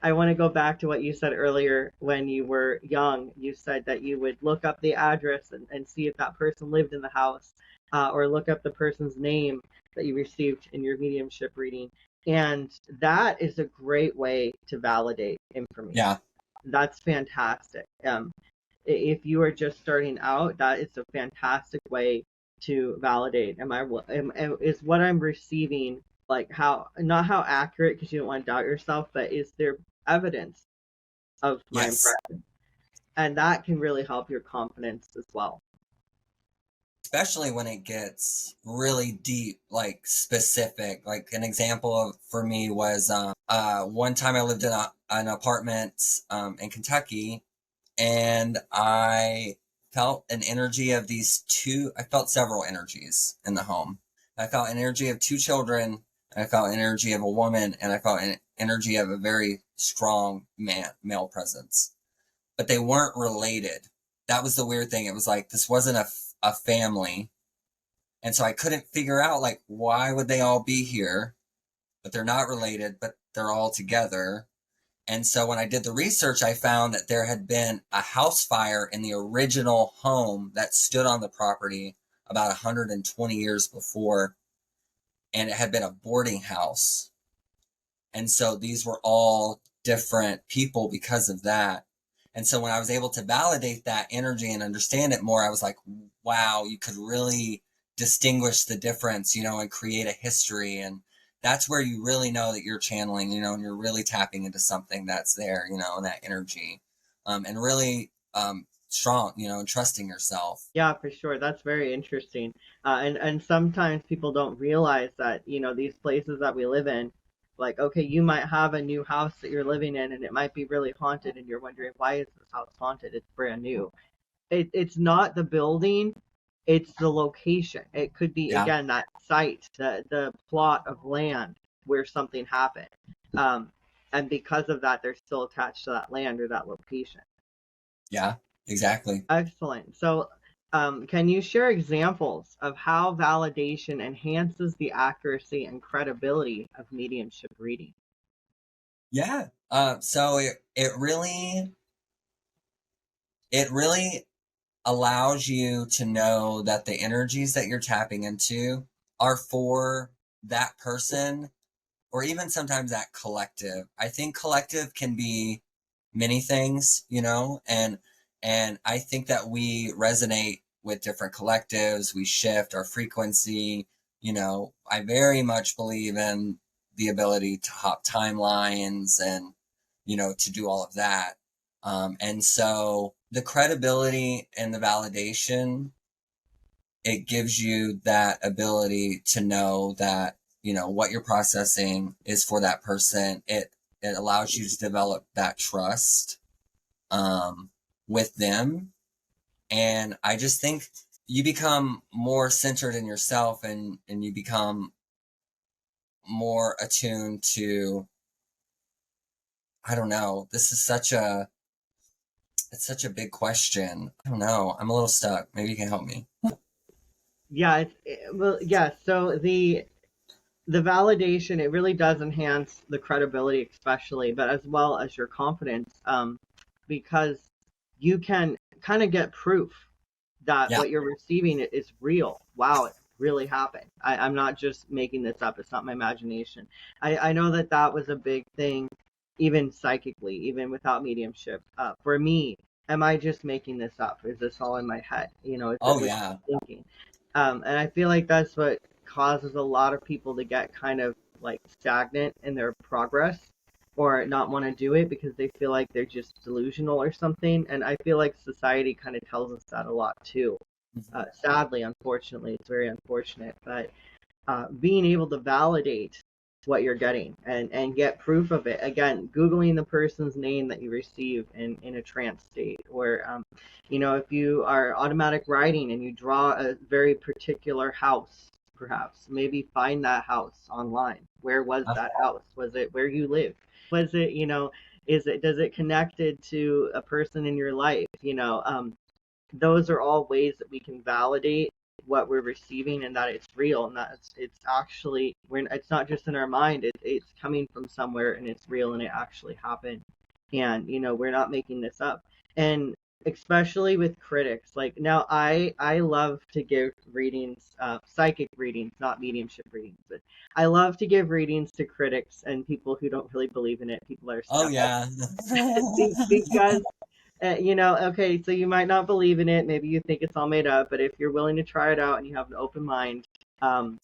I want to go back to what you said earlier when you were young. You said that you would look up the address and see if that person lived in the house, or look up the person's name that you received in your mediumship reading. And that is a great way to validate information. Yeah. That's fantastic. If you are just starting out, that is a fantastic way to validate. Is what I'm receiving, like, how, not how accurate, because you don't want to doubt yourself, but is there evidence of my Yes. impression? And that can really help your confidence as well. Especially when it gets really deep, like specific. Like an example of for me was one time I lived in an apartment in Kentucky, and I felt an energy of these two. I felt several energies in the home. I felt an energy of two children. I felt an energy of a woman, and I felt an energy of a very strong male presence. But they weren't related. That was the weird thing. It was like this wasn't a family, and so I couldn't figure out, like, why would they all be here, but they're not related, but they're all together. And so when I did the research, I found that there had been a house fire in the original home that stood on the property about 120 years before, and it had been a boarding house. And so these were all different people because of that. And so when I was able to validate that energy and understand it more, I was like, wow, you could really distinguish the difference, and create a history. And that's where you really know that you're channeling, and you're really tapping into something that's there, and that energy, and really strong, and trusting yourself. Yeah, for sure. That's very interesting. And sometimes people don't realize that, these places that we live in, like, okay, you might have a new house that you're living in and it might be really haunted, and you're wondering, why is this house haunted? It's brand new. It's not the building, it's the location. It could be, Yeah. again, that site, the plot of land where something happened. Um, and because of that, they're still attached to that land or that location. Yeah, exactly. Excellent. So, can you share examples of how validation enhances the accuracy and credibility of mediumship reading? Yeah. So it really allows you to know that the energies that you're tapping into are for that person, or even sometimes that collective. I think collective can be many things, and I think that we resonate with different collectives. We shift our frequency. I very much believe in the ability to hop timelines and to do all of that. And so the credibility and the validation, it gives you that ability to know that what you're processing is for that person. It allows you to develop that trust with them. And I just think you become more centered in yourself, and you become more attuned to, I don't know, it's such a big question. I don't know. I'm a little stuck. Maybe you can help me. Yeah, well, yeah. So the validation, it really does enhance the credibility, especially, but as well as your confidence, because you can kind of get proof that Yeah. what you're receiving is real. Wow, it really happened. I'm not just making this up. It's not my imagination. I know that that was a big thing, even psychically, even without mediumship. For me, am I just making this up? Is this all in my head? Is it Oh, what yeah. I'm thinking? And I feel like that's what causes a lot of people to get kind of like stagnant in their progress or not want to do it because they feel like they're just delusional or something. And I feel like society kind of tells us that a lot too. Mhm. Sadly, unfortunately, it's very unfortunate. But being able to validate what you're getting and get proof of it. Again, Googling the person's name that you receive in a trance state, or if you are automatic writing and you draw a very particular house, perhaps maybe find that house online. Where was that house? Was it where you live? Was it, does it connected to a person in your life? Those are all ways that we can validate what we're receiving and that it's real and that it's actually it's not just in our mind, it's coming from somewhere and it's real and it actually happened. And we're not making this up. And especially with critics, like, now I love to give readings, psychic readings, not mediumship readings, but I love to give readings to critics and people who don't really believe in it, people that are Oh, skeptical. yeah. Because okay, so you might not believe in it. Maybe you think it's all made up, but if you're willing to try it out and you have an open mind, um,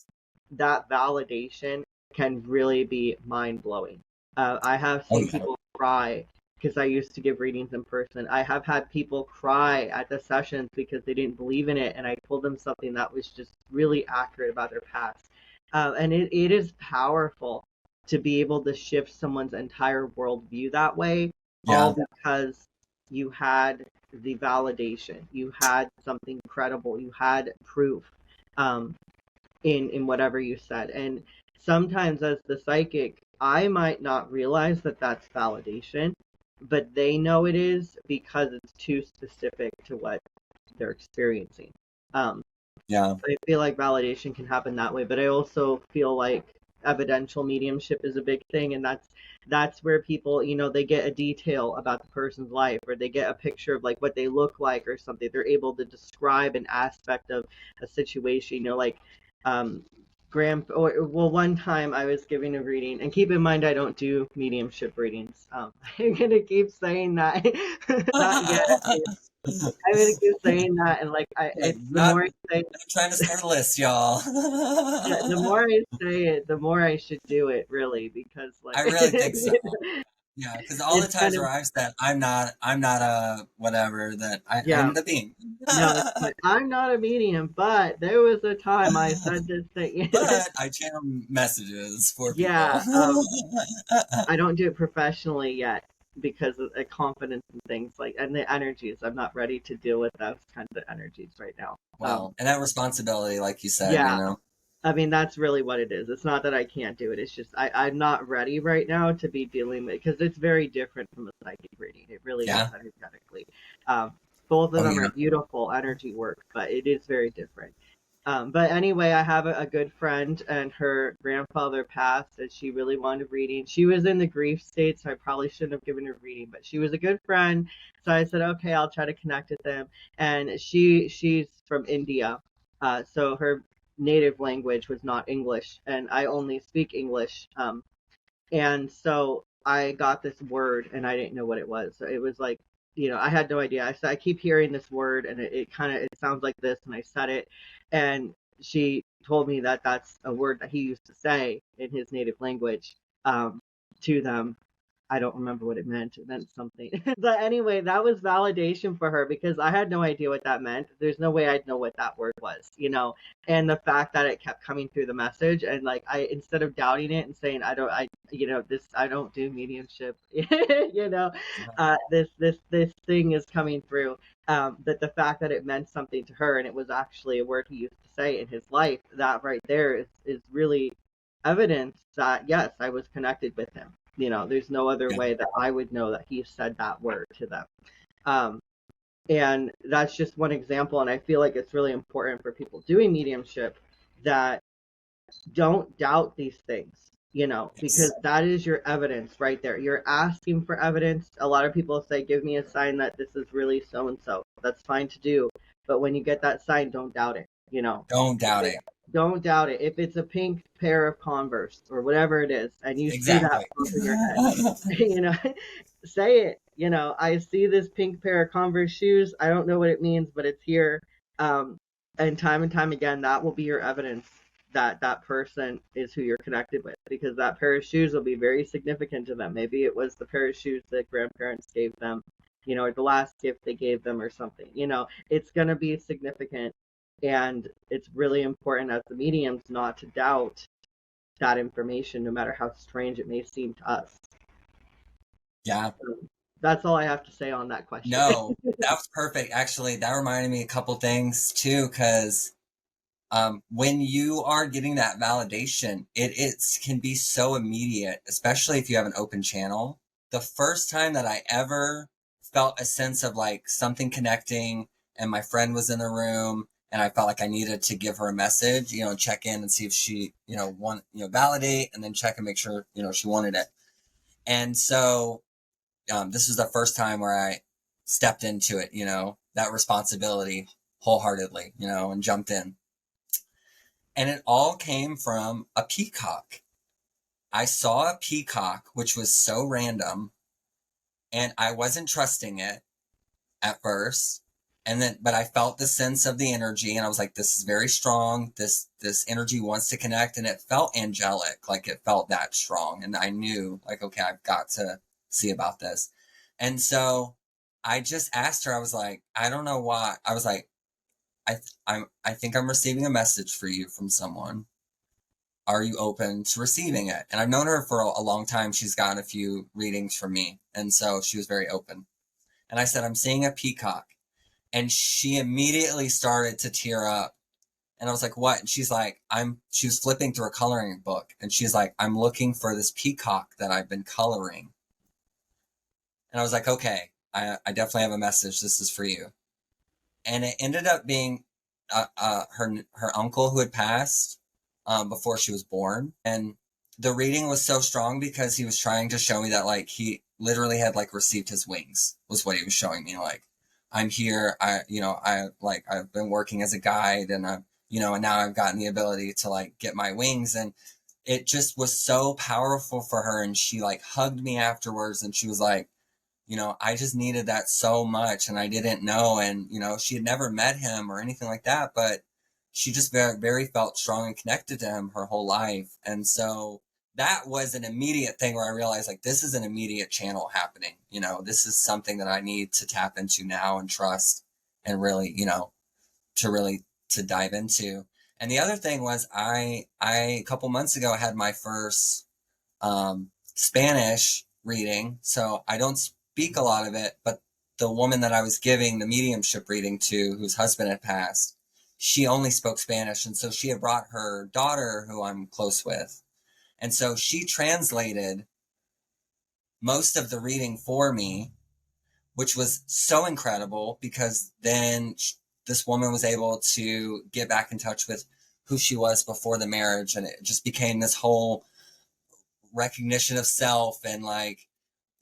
that validation can really be mind blowing. I have Oh, seen yeah. people cry because I used to give readings in person. I have had people cry at the sessions because they didn't believe in it, and I told them something that was just really accurate about their past. And it is powerful to be able to shift someone's entire worldview that way, all Yeah. because you had the validation, you had something credible, you had proof. Um, in whatever you said. And sometimes as the psychic, I might not realize that that's validation, but they know it is because it's too specific to what they're experiencing. Um, Yeah. I feel like validation can happen that way, but I also feel like evidential mediumship is a big thing, and that's where people, they get a detail about the person's life, or they get a picture of like what they look like or something. They're able to describe an aspect of a situation, like um or well, one time I was giving a reading, and keep in mind I don't do mediumship readings. I'm gonna keep saying that. Not yet. I'm gonna keep saying that, and like Like, it's the not, more I say, not trying to start a list, y'all. the more I say it, the more I should do it, really, because like I really think so. Yeah, because all the it's kind times of, where I've said I'm not a whatever, that I yeah. ended up being. No, it's like, I'm not a medium, but there was a time I said this thing. But I channel messages for Yeah, people. I don't do it professionally yet because of the confidence and things like, and the energies. I'm not ready to deal with those kinds of energies right now. Well, and that responsibility, like you said, Yeah, I mean, that's really what it is. It's not that I can't do it. It's just I'm not ready right now to be dealing with, because it's very different from a psychic reading. It really is Yeah. energetically. Um, Both of Oh, them yeah. are beautiful energy work, but it is very different. But anyway, I have a good friend, and her grandfather passed, and she really wanted a reading. She was in the grief state, so I probably shouldn't have given her a reading, but she was a good friend. So I said, okay, I'll try to connect with them. And she's from India, so her native language was not English, and I only speak English. And so I got this word, and I didn't know what it was. So it was like, I had no idea. I said, I keep hearing this word, and it kind of, it sounds like this, and I said it, and she told me that that's a word that he used to say in his native language, to them. I don't remember what it meant. It meant something. But anyway, that was validation for her because I had no idea what that meant. There's no way I'd know what that word was, you know. And the fact that it kept coming through the message, and like I, instead of doubting it and saying you know, this, I don't do mediumship, you know, this thing is coming through. That the fact that it meant something to her, and it was actually a word he used to say in his life, that right there is really evidence that yes, I was connected with him. You know, there's no other Yeah. way that I would know that he said that word to them. Um, and that's just one example. And I feel like it's really important for people doing mediumship that don't doubt these things, you know, because Yes. that is your evidence right there. You're asking for evidence. A lot of people say, give me a sign that this is really so and so. That's fine to do. But when you get that sign, don't doubt it, you know. Don't doubt it. Don't doubt it. If it's a pink pair of Converse or whatever it is, and you see that Exactly. pop in your head, you know, say it. You know, I see this pink pair of Converse shoes. I don't know what it means, but it's here. Um, and time again, that will be your evidence that that person is who you're connected with, because that pair of shoes will be very significant to them. Maybe it was the pair of shoes that grandparents gave them, you know, or the last gift they gave them or something. You know, it's going to be significant. And it's really important as the mediums not to doubt that information, no matter how strange it may seem to us. Yeah. So that's all I have to say on that question. No, that was perfect. Actually, that reminded me a couple things too, because when you are getting that validation, it can be so immediate, especially if you have an open channel. The first time that I ever felt a sense of like something connecting, and my friend was in the room, and I felt like I needed to give her a message, you know, check in and see if she, you know, validate, and then check and make sure, you know, she wanted it. And so this was the first time where I stepped into it, you know, that responsibility wholeheartedly, you know, and jumped in. And it all came from a peacock. I saw a peacock, which was so random, and I wasn't trusting it at first. And then, but I felt the sense of the energy, and I was like, this is very strong. This energy wants to connect, and it felt angelic, like it felt that strong. And I knew, like, okay, I've got to see about this. And so I just asked her, I was like, I don't know why. I was like, I think I'm receiving a message for you from someone. Are you open to receiving it? And I've known her for a long time. She's gotten a few readings from me. And so she was very open. And I said, I'm seeing a peacock. And she immediately started to tear up. And I was like, what? And she's like, she was flipping through a coloring book. And she's like, I'm looking for this peacock that I've been coloring. And I was like, okay, I definitely have a message. This is for you. And it ended up being her uncle who had passed before she was born. And the reading was so strong because he was trying to show me that like he literally had like received his wings, was what he was showing me. Like, I'm here. I've been working as a guide, and and now I've gotten the ability to like get my wings. And it just was so powerful for her. And she like hugged me afterwards, and she was like, I just needed that so much, and I didn't know. And, she had never met him or anything like that, but she just very, very felt strong and connected to him her whole life. And so that was an immediate thing where I realized like, this is an immediate channel happening. This is something that I need to tap into now and trust and really, to dive into. And the other thing was I a couple months ago had my first, Spanish reading. So I don't speak a lot of it, but the woman that I was giving the mediumship reading to, whose husband had passed, she only spoke Spanish. And so she had brought her daughter, who I'm close with. And so she translated most of the reading for me, which was so incredible because then this woman was able to get back in touch with who she was before the marriage. And it just became this whole recognition of self and like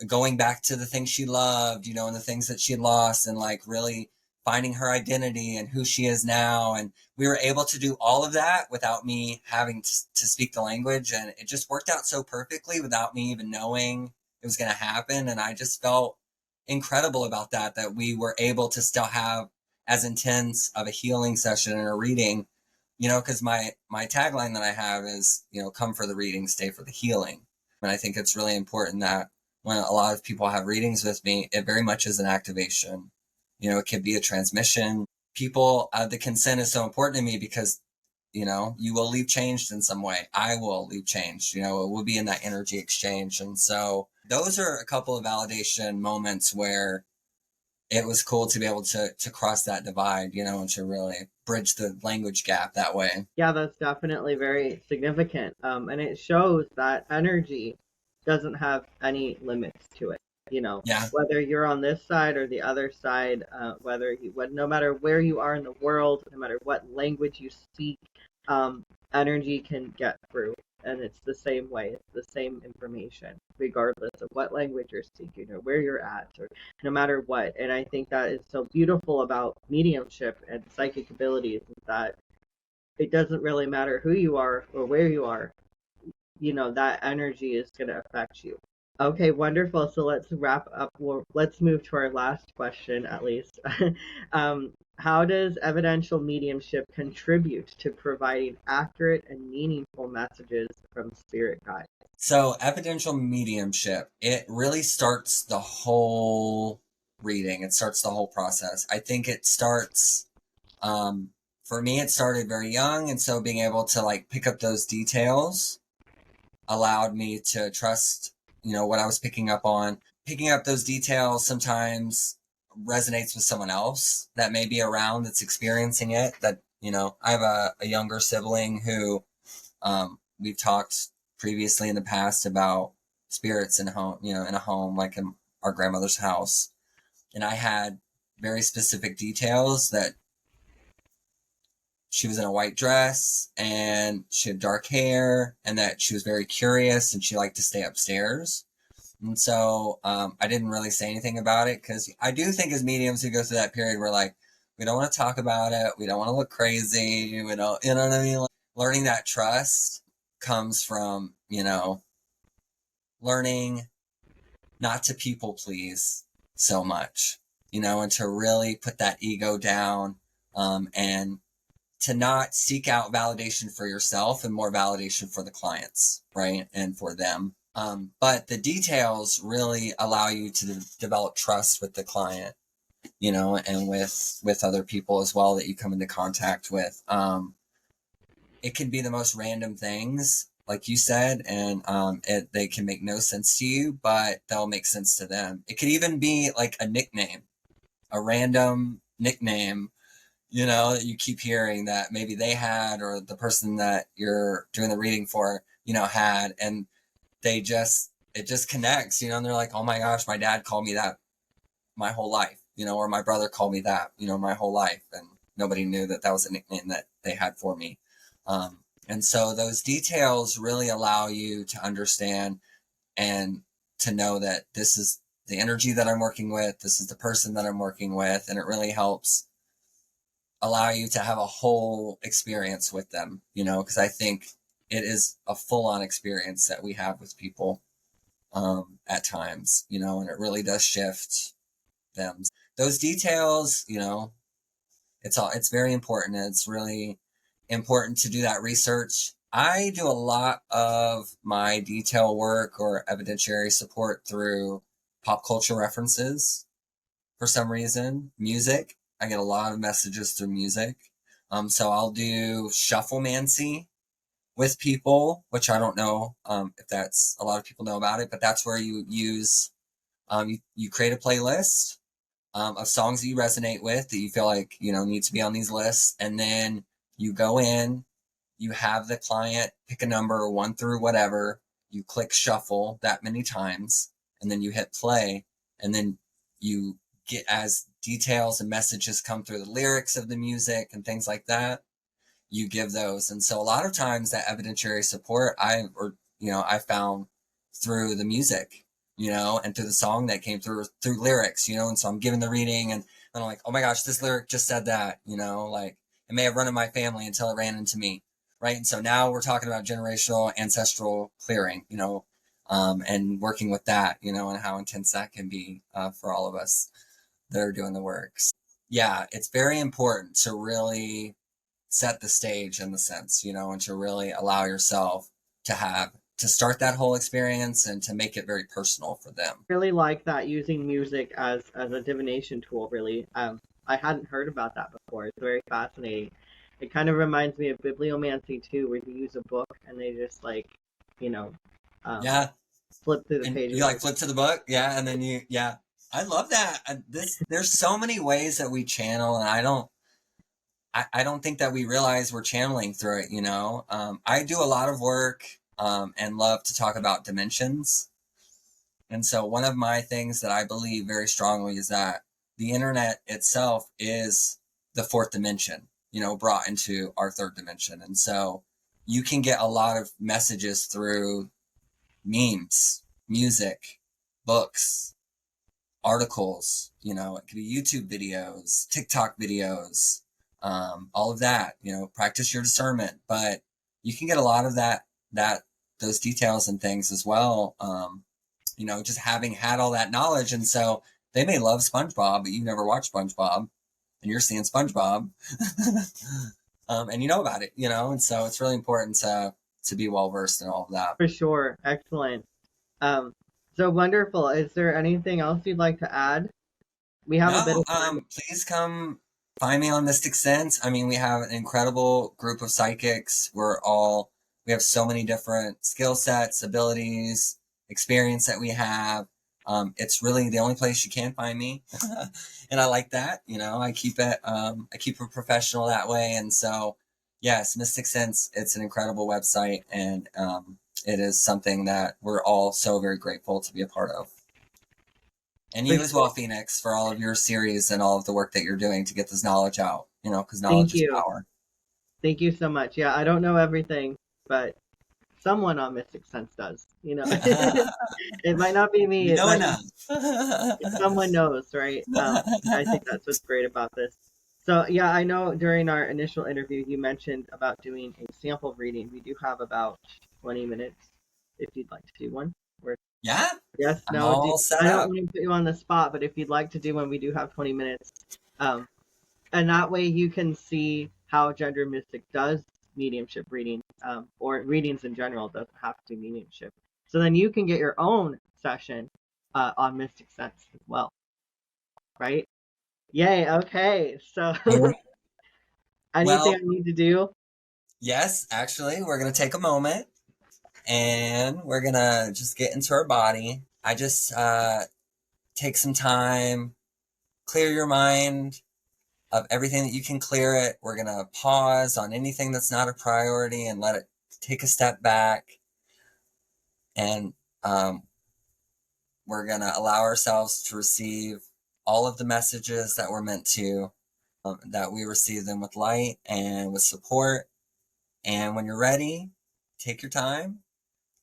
going back to the things she loved, and the things that she had lost, and like really finding her identity and who she is now. And we were able to do all of that without me having to speak the language. And it just worked out so perfectly without me even knowing it was going to happen. And I just felt incredible about that we were able to still have as intense of a healing session and a reading, because my tagline that I have is, come for the reading, stay for the healing. And I think it's really important that when a lot of people have readings with me, it very much is an activation. It could be a transmission. People, the consent is so important to me because, you will leave changed in some way. I will leave changed. It will be in that energy exchange. And so those are a couple of validation moments where it was cool to be able to cross that divide, and to really bridge the language gap that way. Yeah, that's definitely very significant. And it shows that energy doesn't have any limits to it. Yeah. Whether you're on this side or the other side, no matter where you are in the world, no matter what language you speak, energy can get through. And it's the same way, it's the same information, regardless of what language you're speaking or where you're at, or no matter what. And I think that is so beautiful about mediumship and psychic abilities is that it doesn't really matter who you are or where you are, that energy is going to affect you. Okay, wonderful. So let's wrap up. Well, let's move to our last question, at least. How does evidential mediumship contribute to providing accurate and meaningful messages from spirit guides? So, evidential mediumship, it really starts the whole reading. It starts the whole process. I think it starts, for me, it started very young. And so being able to like pick up those details allowed me to trust, what I was picking up on. Picking up those details sometimes resonates with someone else that may be around that's experiencing it. That, I have a younger sibling who we've talked previously in the past about spirits in home, in a home, like in our grandmother's house. And I had very specific details that she was in a white dress and she had dark hair and that she was very curious and she liked to stay upstairs. And so I didn't really say anything about it because I do think as mediums who go through that period, we're like, we don't want to talk about it. We don't want to look crazy. We don't, you know what I mean? Like, learning that trust comes from, learning not to people please so much, and to really put that ego down, and to not seek out validation for yourself and more validation for the clients, right? And for them. But the details really allow you to develop trust with the client, and with other people as well that you come into contact with. It can be the most random things, like you said, and they can make no sense to you, but they'll make sense to them. It could even be like a nickname, a random nickname, that you keep hearing that maybe they had or the person that you're doing the reading for, had, and it just connects, and they're like, oh my gosh, my dad called me that my whole life, or my brother called me that, my whole life, and nobody knew that was a nickname that they had for me. And so those details really allow you to understand and to know that this is the energy that I'm working with, this is the person that I'm working with, and it really helps allow you to have a whole experience with them, because I think it is a full-on experience that we have with people at times, and it really does shift them. Those details, it's very important. It's really important to do that research. I do a lot of my detail work or evidentiary support through pop culture references for some reason. Music. I get a lot of messages through music. So I'll do shufflemancy with people, which I don't know if that's a lot of people know about it, but that's where you use you create a playlist of songs that you resonate with that you feel like need to be on these lists, and then you go in, you have the client pick a number 1 through whatever, you click shuffle that many times, and then you hit play, and then you get, as details and messages come through the lyrics of the music and things like that, you give those. And so a lot of times that evidentiary support I found through the music, and through the song that came through lyrics, and so I'm giving the reading and I'm like, oh my gosh, this lyric just said that, like it may have run in my family until it ran into me. Right. And so now we're talking about generational ancestral clearing, and working with that, and how intense that can be for all of us that are doing the works. Yeah, it's very important to really set the stage in the sense, and to really allow yourself to have to start that whole experience and to make it very personal for them. Really like that, using music as a divination tool. Really, I hadn't heard about that before. It's very fascinating. It kind of reminds me of bibliomancy too, where you use a book and they just like, you know, um, Yeah. flip through the And pages. you like flip to the book. Yeah. And then yeah, I love that. There's so many ways that we channel, and I don't think that we realize we're channeling through it, you know? I do a lot of work, and love to talk about dimensions. And so one of my things that I believe very strongly is that the internet itself is the fourth dimension, you know, brought into our third dimension. And so you can get a lot of messages through memes, music, books, articles, you know, it could be YouTube videos, TikTok videos, all of that, you know, practice your discernment. But you can get a lot of those details and things as well. You know, just having had all that knowledge. And so they may love SpongeBob, but you never watched SpongeBob and you're seeing SpongeBob. And you know about it, you know, and so it's really important to be well versed in all of that. For sure, excellent. Um, so wonderful. Is there anything else you'd like to add? We have a bit No, of time. please come find me on Mystic Sense. I mean, we have an incredible group of psychics. We have so many different skill sets, abilities, experience that we have. It's really the only place you can find me. And I like that, you know, I keep it professional that way. And so, yes, Mystic Sense, it's an incredible website, and, it is something that we're all so very grateful to be a part of. And For you as well, sure. Phoenix, for all of your series and all of the work that you're doing to get this knowledge out, you know, because Thank knowledge is you. power. Thank you so much. Yeah, I don't know everything, but someone on Mystic Sense does. You know, it might not be me. You It know might enough. someone knows, right? I think that's what's great about this. So yeah, I know during our initial interview you mentioned about doing a sample reading. We do have about 20 minutes if you'd like to do one. Or Yeah, yes, I'm no, all set I don't up. want to put you on the spot, but if you'd like to do one, we do have 20 minutes. Um, and that way you can see how Gender Mystic does mediumship reading, or readings in general. Doesn't have to be mediumship. So then you can get your own session on Mystic Sense as well, right? Yay, okay. So anything I Well, need to do? yes, actually, we're going to take a moment and we're going to just get into our body. I just take some time, clear your mind of everything that you can clear it. We're going to pause on anything that's not a priority and let it take a step back. And we're going to allow ourselves to receive all of the messages that we're meant to, that we receive them with light and with support. And when you're ready, take your time,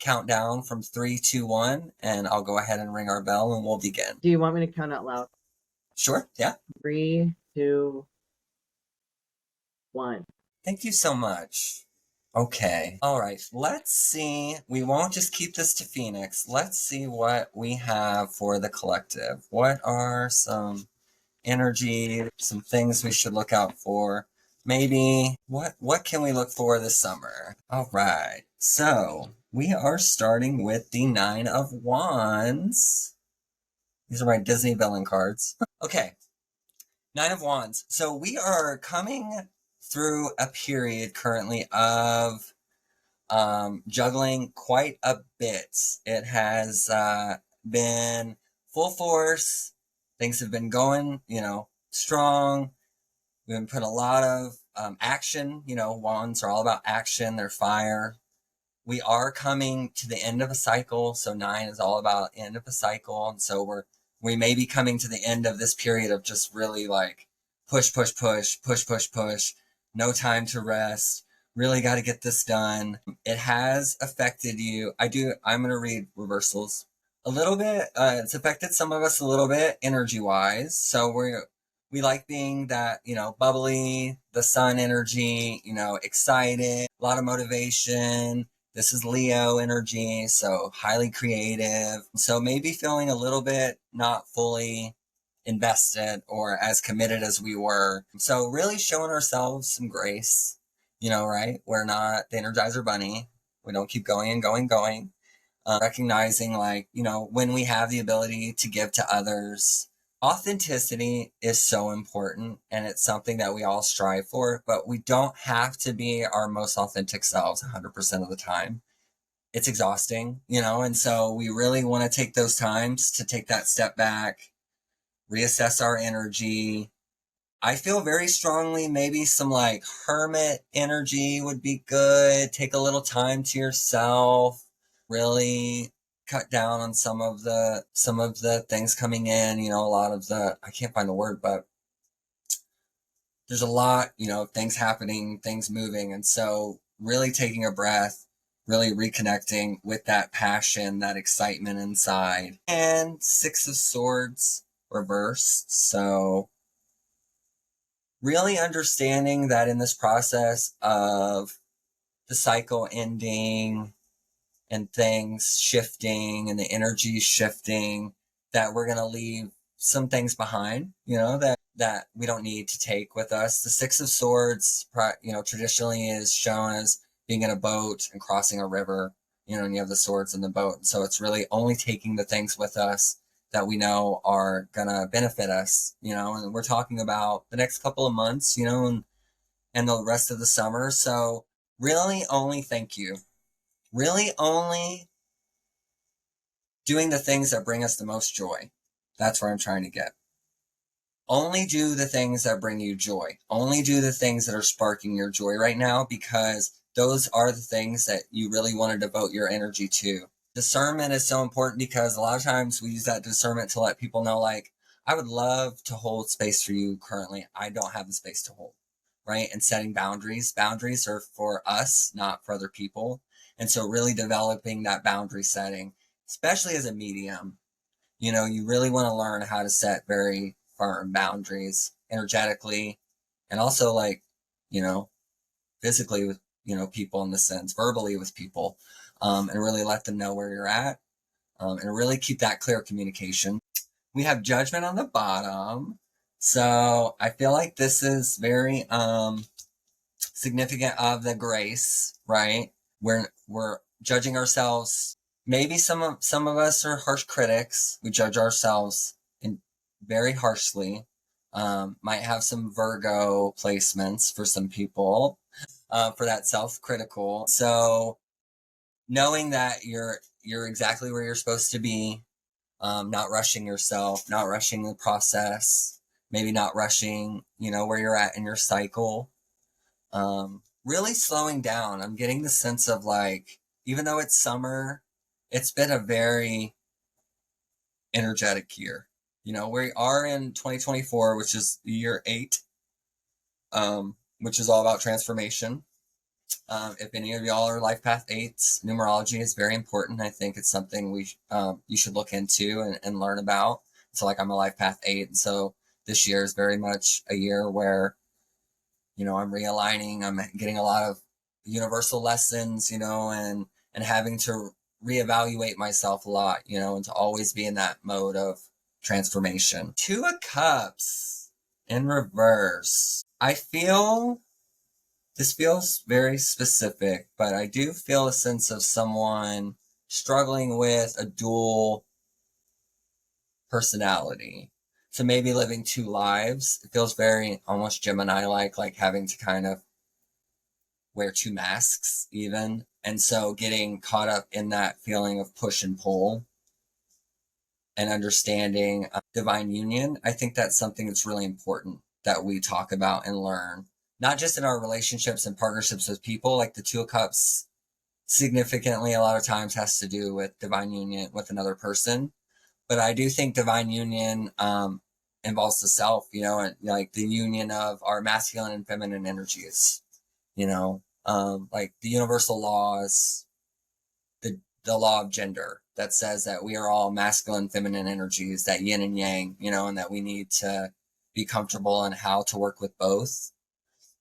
count down from 3, 2, 1, and I'll go ahead and ring our bell and we'll begin. Do you want me to count out loud? Sure. Yeah. 3, 2, 1. Thank you so much. Okay. All right. Let's see. We won't just keep this to Phoenix. Let's see what we have for the collective. What are some energy, some things we should look out for? Maybe what can we look for this summer? All right. So we are starting with the 9 of Wands. These are my Disney villain cards. Okay. 9 of Wands. So we are coming through a period currently of juggling quite a bit. It has been full force. Things have been going, you know, strong. We've been putting a lot of action. You know, wands are all about action. They're fire. We are coming to the end of a cycle. So 9 is all about end of a cycle. And so we may be coming to the end of this period of just really like push, push, push, push, push, push. No time to rest. Really got to get this done. It has affected you. I'm going to read reversals a little bit. It's affected some of us a little bit energy wise. So we like being that, you know, bubbly, the sun energy, you know, excited, a lot of motivation. This is Leo energy, so highly creative. So maybe feeling a little bit not fully invested or as committed as we were. So really showing ourselves some grace, you know, right? We're not the Energizer Bunny. We don't keep going and going and going. Recognizing, like, when we have the ability to give to others. Authenticity is so important, and it's something that we all strive for, but we don't have to be our most authentic selves 100% of the time. It's exhausting, and so we really want to take those times to take that step back, reassess our energy. I feel very strongly maybe some like hermit energy would be good. Take a little time to yourself, really cut down on some of the things coming in, a lot of the, I can't find the word, but there's a lot, things happening, things moving. And so really taking a breath, really reconnecting with that passion, that excitement inside. And Six of Swords reversed. So really understanding that in this process of the cycle ending and things shifting and the energy shifting, that we're going to leave some things behind, that we don't need to take with us. The Six of Swords, traditionally is shown as being in a boat and crossing a river, and you have the swords in the boat. So it's really only taking the things with us that we know are going to benefit us, and we're talking about the next couple of months, and the rest of the summer. So really only thank you. Really only doing the things that bring us the most joy. That's where I'm trying to get. Only do the things that bring you joy. Only do the things that are sparking your joy right now, because those are the things that you really want to devote your energy to. Discernment is so important, because a lot of times we use that discernment to let people know, like, I would love to hold space for you currently. I don't have the space to hold, right? And setting boundaries. Boundaries are for us, not for other people. And so really developing that boundary setting, especially as a medium, you really want to learn how to set very firm boundaries energetically, and also, like, physically with, people, in the sense, verbally with people, and really let them know where you're at, and really keep that clear communication. We have Judgment on the bottom. So I feel like this is very significant of the grace, right? We're judging ourselves. Maybe some of us are harsh critics. We judge ourselves very harshly. Might have some Virgo placements for some people, for that self-critical. So knowing that you're exactly where you're supposed to be, not rushing yourself, not rushing the process, maybe not rushing, where you're at in your cycle. Really slowing down. I'm getting the sense of, like, even though it's summer, it's been a very energetic year. We are in 2024, which is year 8, which is all about transformation. If any of y'all are life path 8s, numerology is very important. I think it's something you should look into and learn about. So, like, I'm a life path 8, and so this year is very much a year where, I'm realigning. I'm getting a lot of universal lessons, and having to reevaluate myself a lot, and to always be in that mode of transformation. 2 of Cups in reverse. I feel this feels very specific, but I do feel a sense of someone struggling with a dual personality. So maybe living 2 lives. It feels very almost Gemini-like having to kind of wear 2 masks even. And so getting caught up in that feeling of push and pull and understanding divine union. I think that's something that's really important that we talk about and learn, not just in our relationships and partnerships with people. Like the 2 of Cups significantly a lot of times has to do with divine union with another person. But I do think divine union involves the self, and like the union of our masculine and feminine energies, like the universal laws, the law of gender that says that we are all masculine, feminine energies, that yin and yang, and that we need to be comfortable in how to work with both.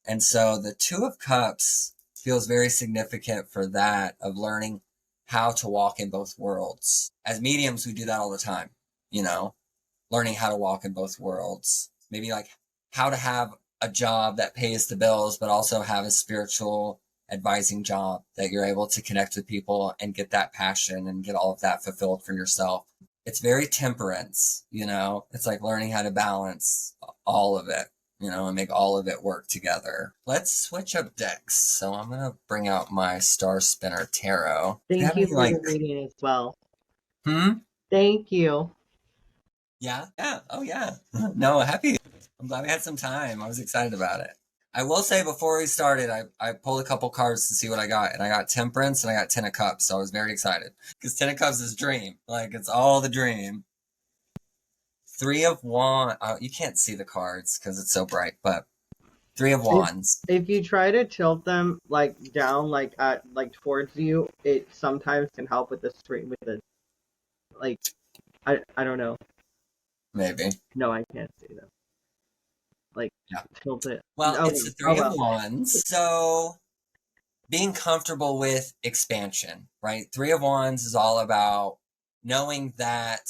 And so the 2 of Cups feels very significant for that, of learning how to walk in both worlds. As mediums, we do that all the time, learning how to walk in both worlds. Maybe like how to have a job that pays the bills, but also have a spiritual advising job that you're able to connect with people and get that passion and get all of that fulfilled for yourself. It's very temperance, you know, it's like learning how to balance all of it, you know, and make all of it work together. Let's switch up decks. So I'm going to bring out my Star Spinner Tarot. Do you Thank have you any for the like, reading as well. hmm? Thank you. Yeah. Yeah. Oh, yeah. No, happy. I'm glad we had some time. I was excited about it. I will say before we started, I pulled a couple cards to see what I got, and I got Temperance and I got Ten of Cups, so I was very excited because Ten of Cups is dream, like it's all the dream. Three of Wands. Oh, you can't see the cards because it's so bright, but Three of If Wands. if you try to tilt them like down, like at like towards you, it sometimes can help with the screen with the like I don't know. Maybe. No, I can't see them. Like Yeah. tilt it. Well, Oh, it's the oh Three of well. Wands. So being comfortable with expansion, right? Three of Wands is all about knowing that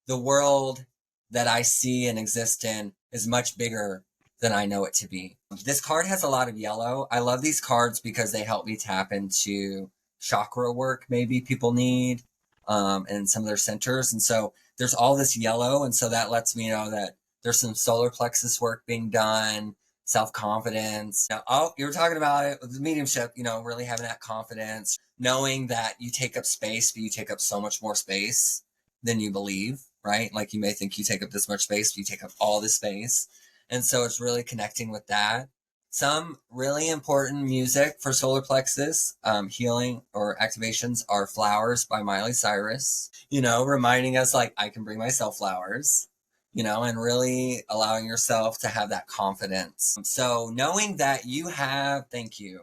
the world that I see and exist in is much bigger than I know it to be. This card has a lot of yellow. I love these cards because they help me tap into chakra work maybe people need, and some of their centers. And so there's all this yellow. And so that lets me know that there's some solar plexus work being done, self-confidence. Now, oh, you were talking about it with the mediumship, you know, really having that confidence, knowing that you take up space, but you take up so much more space than you believe, right? Like you may think you take up this much space, but you take up all this space. And so it's really connecting with that. Some really important music for solar plexus healing or activations are Flowers by Miley Cyrus, you know, reminding us like I can bring myself flowers, you know, and really allowing yourself to have that confidence. So knowing that you have, thank you,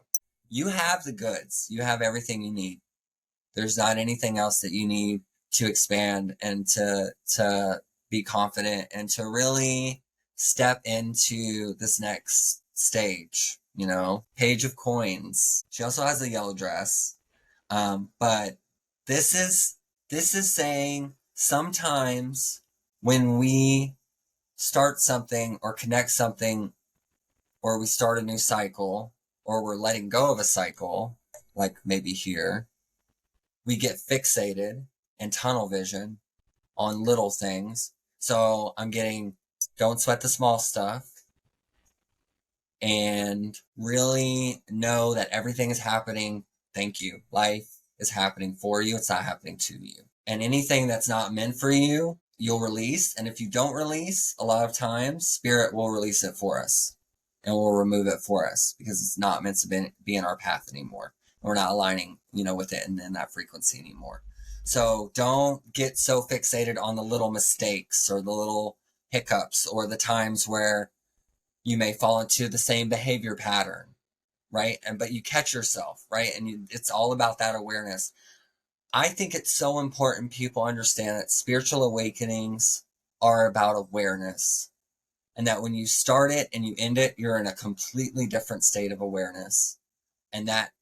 you have the goods, you have everything you need. There's not anything else that you need to expand and to be confident and to really step into this next stage, you know. Page of Coins. She also has a yellow dress. But this is saying sometimes when we start something or connect something or we start a new cycle or we're letting go of a cycle, like maybe here, we get fixated and tunnel vision on little things. So I'm getting, don't sweat the small stuff and really know that everything is happening. Thank you. Life is happening for you. It's not happening to you. And anything that's not meant for you, you'll release. And if you don't release, a lot of times spirit will release it for us and will remove it for us because it's not meant to be in our path anymore. We're not aligning, you know, with it and in that frequency anymore. So don't get so fixated on the little mistakes or the little hiccups or the times where you may fall into the same behavior pattern, right? But you catch yourself, right? And it's all about that awareness. I think it's so important people understand that spiritual awakenings are about awareness, and that when you start it and you end it, you're in a completely different state of awareness. And that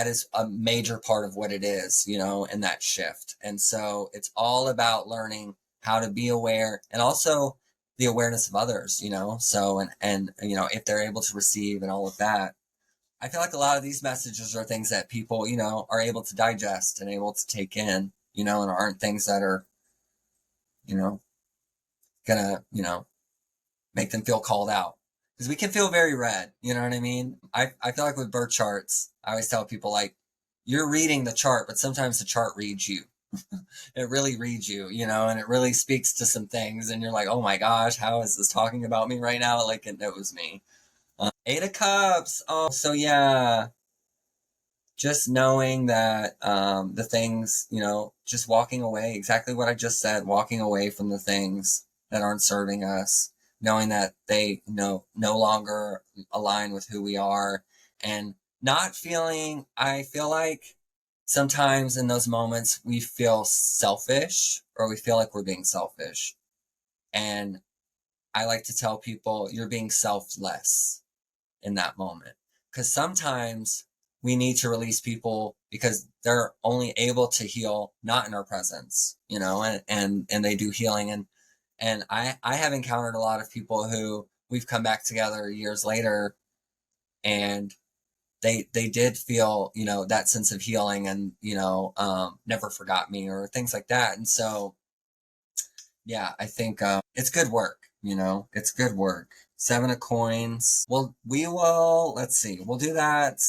is a major part of what it is, you know, in that shift. And so it's all about learning how to be aware and also the awareness of others, you know. So and you know, if they're able to receive and all of that. I feel like a lot of these messages are things that people, you know, are able to digest and able to take in, you know, and aren't things that are, you know, gonna, you know, make them feel called out. Because we can feel very red, you know what I mean? I feel like with birth charts, I always tell people like, you're reading the chart, but sometimes the chart reads you. It really reads you, you know, and it really speaks to some things. And you're like, oh my gosh, how is this talking about me right now? Like it knows me. Eight of Cups. Oh, so yeah. Just knowing that the things, you know, just walking away, exactly what I just said, walking away from the things that aren't serving us, knowing that they, you know, no longer align with who we are, and not feeling, I feel like sometimes in those moments we feel selfish or we feel like we're being selfish. And I like to tell people you're being selfless in that moment. Because sometimes we need to release people because they're only able to heal not in our presence, you know, and they do healing. And I have encountered a lot of people who we've come back together years later and they did feel, you know, that sense of healing and, you know, never forgot me or things like that. And so, yeah, I think it's good work, you know, it's good work. Seven of coins. Well, we will, let's see, we'll do that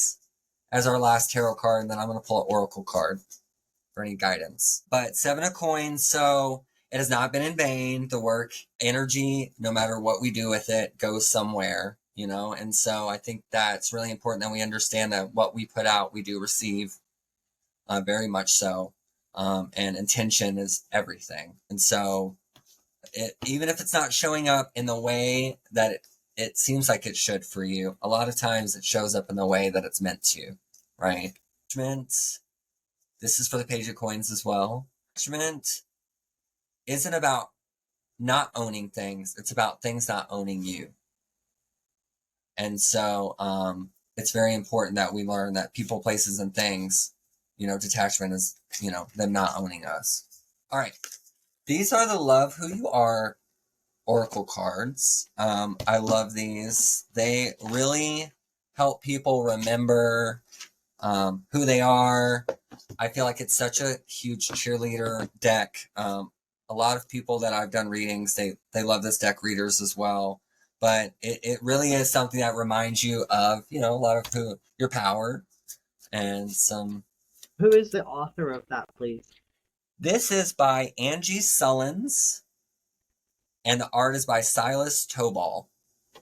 as our last tarot card, and then I'm going to pull an oracle card for any guidance. But seven of coins, so it has not been in vain. The work, energy, no matter what we do with it, goes somewhere, you know? And so I think that's really important that we understand that what we put out, we do receive, very much so. And intention is everything. And so even if it's not showing up in the way that it seems like it should for you, a lot of times it shows up in the way that it's meant to, right? This is for the Page of Coins as well. Attachment isn't about not owning things, it's about things not owning you. And so it's very important that we learn that people, places, and things, you know, detachment is, you know, them not owning us. All right. These are the Love Who You Are oracle cards. I love these. They really help people remember who they are. I feel like it's such a huge cheerleader deck. A lot of people that I've done readings, they love this deck, readers as well. But it really is something that reminds you of, you know, a lot of who your power and some. Who is the author of that, please? This is by Angie Sullins, and the art is by Silas Tobal.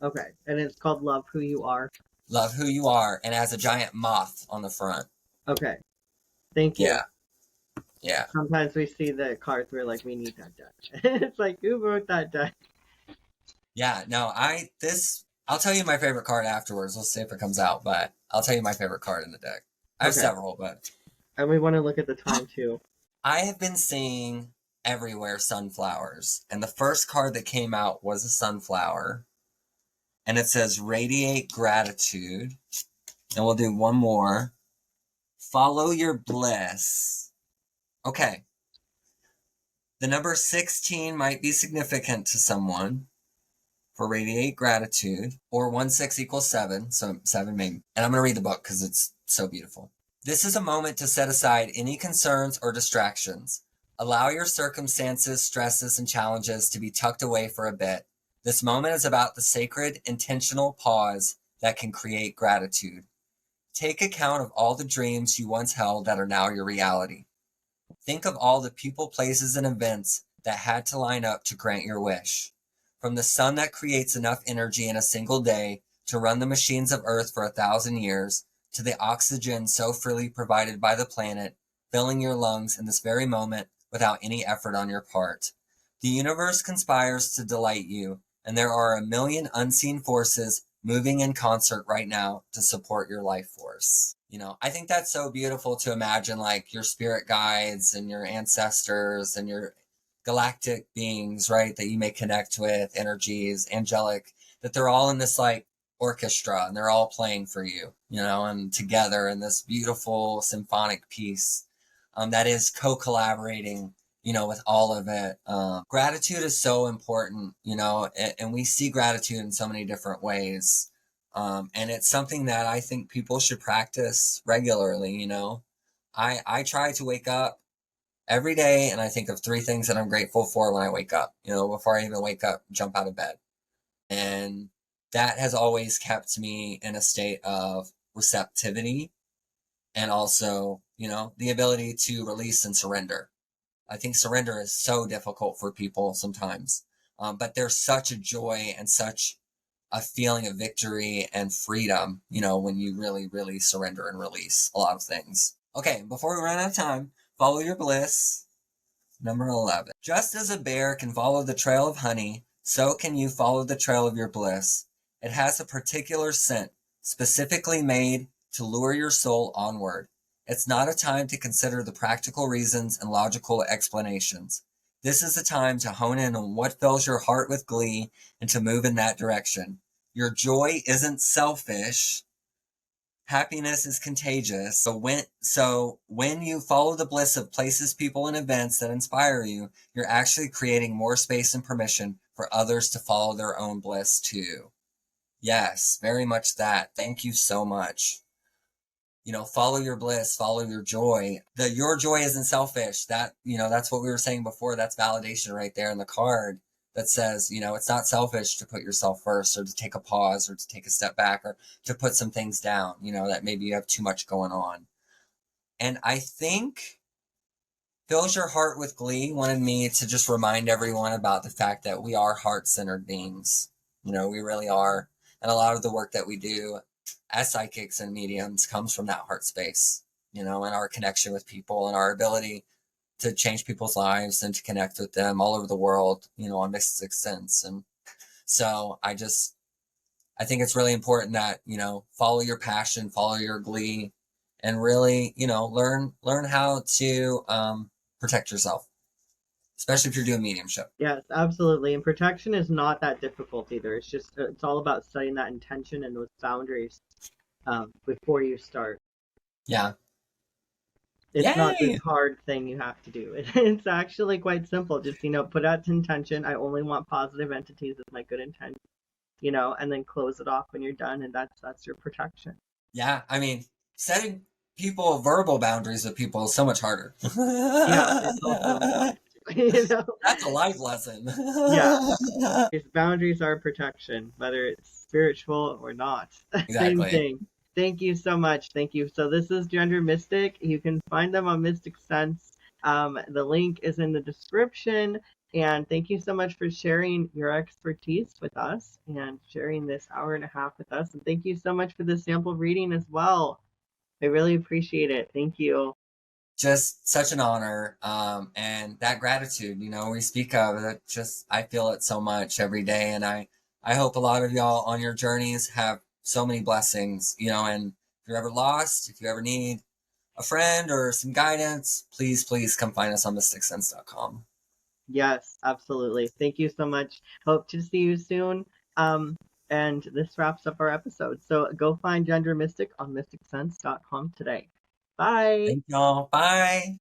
Okay, and it's called Love Who You Are. Love Who You Are, and it has a giant moth on the front. Okay, thank you. Yeah. Yeah. Sometimes we see the cards, we're like, we need that deck. It's like, who wrote that deck? Yeah, no, I'll tell you my favorite card afterwards. We'll see if it comes out, but I'll tell you my favorite card in the deck. I have several, but. And we want to look at the time too. I have been seeing everywhere sunflowers, and the first card that came out was a sunflower, and it says radiate gratitude. And we'll do one more. Follow your bliss. Okay. The number 16 might be significant to someone for radiate gratitude, or 1 6 equals 7, so 7 maybe. And I'm going to read the book because it's so beautiful. This is a moment to set aside any concerns or distractions. Allow your circumstances, stresses, and challenges to be tucked away for a bit. This moment is about the sacred, intentional pause that can create gratitude. Take account of all the dreams you once held that are now your reality. Think of all the people, places, and events that had to line up to grant your wish. From the sun that creates enough energy in a single day to run the machines of Earth for 1,000 years, to the oxygen so freely provided by the planet, filling your lungs in this very moment without any effort on your part. The universe conspires to delight you, and there are a million unseen forces moving in concert right now to support your life force. You know, I think that's so beautiful to imagine, like your spirit guides and your ancestors and your galactic beings, right, that you may connect with, energies, angelic, that they're all in this like orchestra and they're all playing for you, you know, and together in this beautiful symphonic piece that is co-collaborating, you know, with all of it. Gratitude is so important, you know, and we see gratitude in so many different ways. And it's something that I think people should practice regularly, you know. I try to wake up every day and I think of 3 things that I'm grateful for when I wake up, you know, before I even wake up, jump out of bed. And that has always kept me in a state of receptivity and also, you know, the ability to release and surrender. I think surrender is so difficult for people sometimes, but there's such a joy and such a feeling of victory and freedom, you know, when you really, really surrender and release a lot of things. Okay, before we run out of time, follow your bliss. Number 11. Just as a bear can follow the trail of honey, so can you follow the trail of your bliss. It has a particular scent, specifically made to lure your soul onward. It's not a time to consider the practical reasons and logical explanations. This is a time to hone in on what fills your heart with glee and to move in that direction. Your joy isn't selfish. Happiness is contagious. So when you follow the bliss of places, people, and events that inspire you, you're actually creating more space and permission for others to follow their own bliss too. Yes, very much that. Thank you so much. follow your bliss, follow your joy. Your joy isn't selfish. That's what we were saying before. That's validation right there in the card that says, it's not selfish to put yourself first, or to take a pause, or to take a step back, or to put some things down, that maybe you have too much going on. And I think Fills Your Heart with Glee wanted me to just remind everyone about the fact that we are heart-centered beings. We really are. And a lot of the work that we do as psychics and mediums comes from that heart space, and our connection with people and our ability to change people's lives and to connect with them all over the world, on Mystic Sense. And so I think it's really important that, follow your passion, follow your glee, and really, learn how to protect yourself, especially if you're doing mediumship. Yes, absolutely. And protection is not that difficult either. It's all about setting that intention and those boundaries before you start. Yeah. It's not this Yay! hard thing you have to do. It's actually quite simple. Just, put out intention. I only want positive entities as my good intent, and then close it off when you're done. And that's your protection. Yeah. I mean, setting verbal boundaries with people is so much harder. Yeah, it's also important. That's a life lesson. Yeah. His boundaries are protection, whether it's spiritual or not. Same Exactly. thing. Thank you so much. Thank you. So this is Gender Mystic. You can find them on Mystic Sense. The link is in the description. And thank you so much for sharing your expertise with us and sharing this hour and a half with us. And thank you so much for the sample reading as well. I really appreciate it. Thank you. Just such an honor, and that gratitude, we speak of it. I feel it so much every day, and I hope a lot of y'all on your journeys have so many blessings, and if you're ever lost, if you ever need a friend or some guidance, please come find us on mysticsense.com. Yes, absolutely. Thank you so much. Hope to see you soon. And this wraps up our episode. So go find Gender Mystic on mysticsense.com today. Bye. Thank y'all. Bye.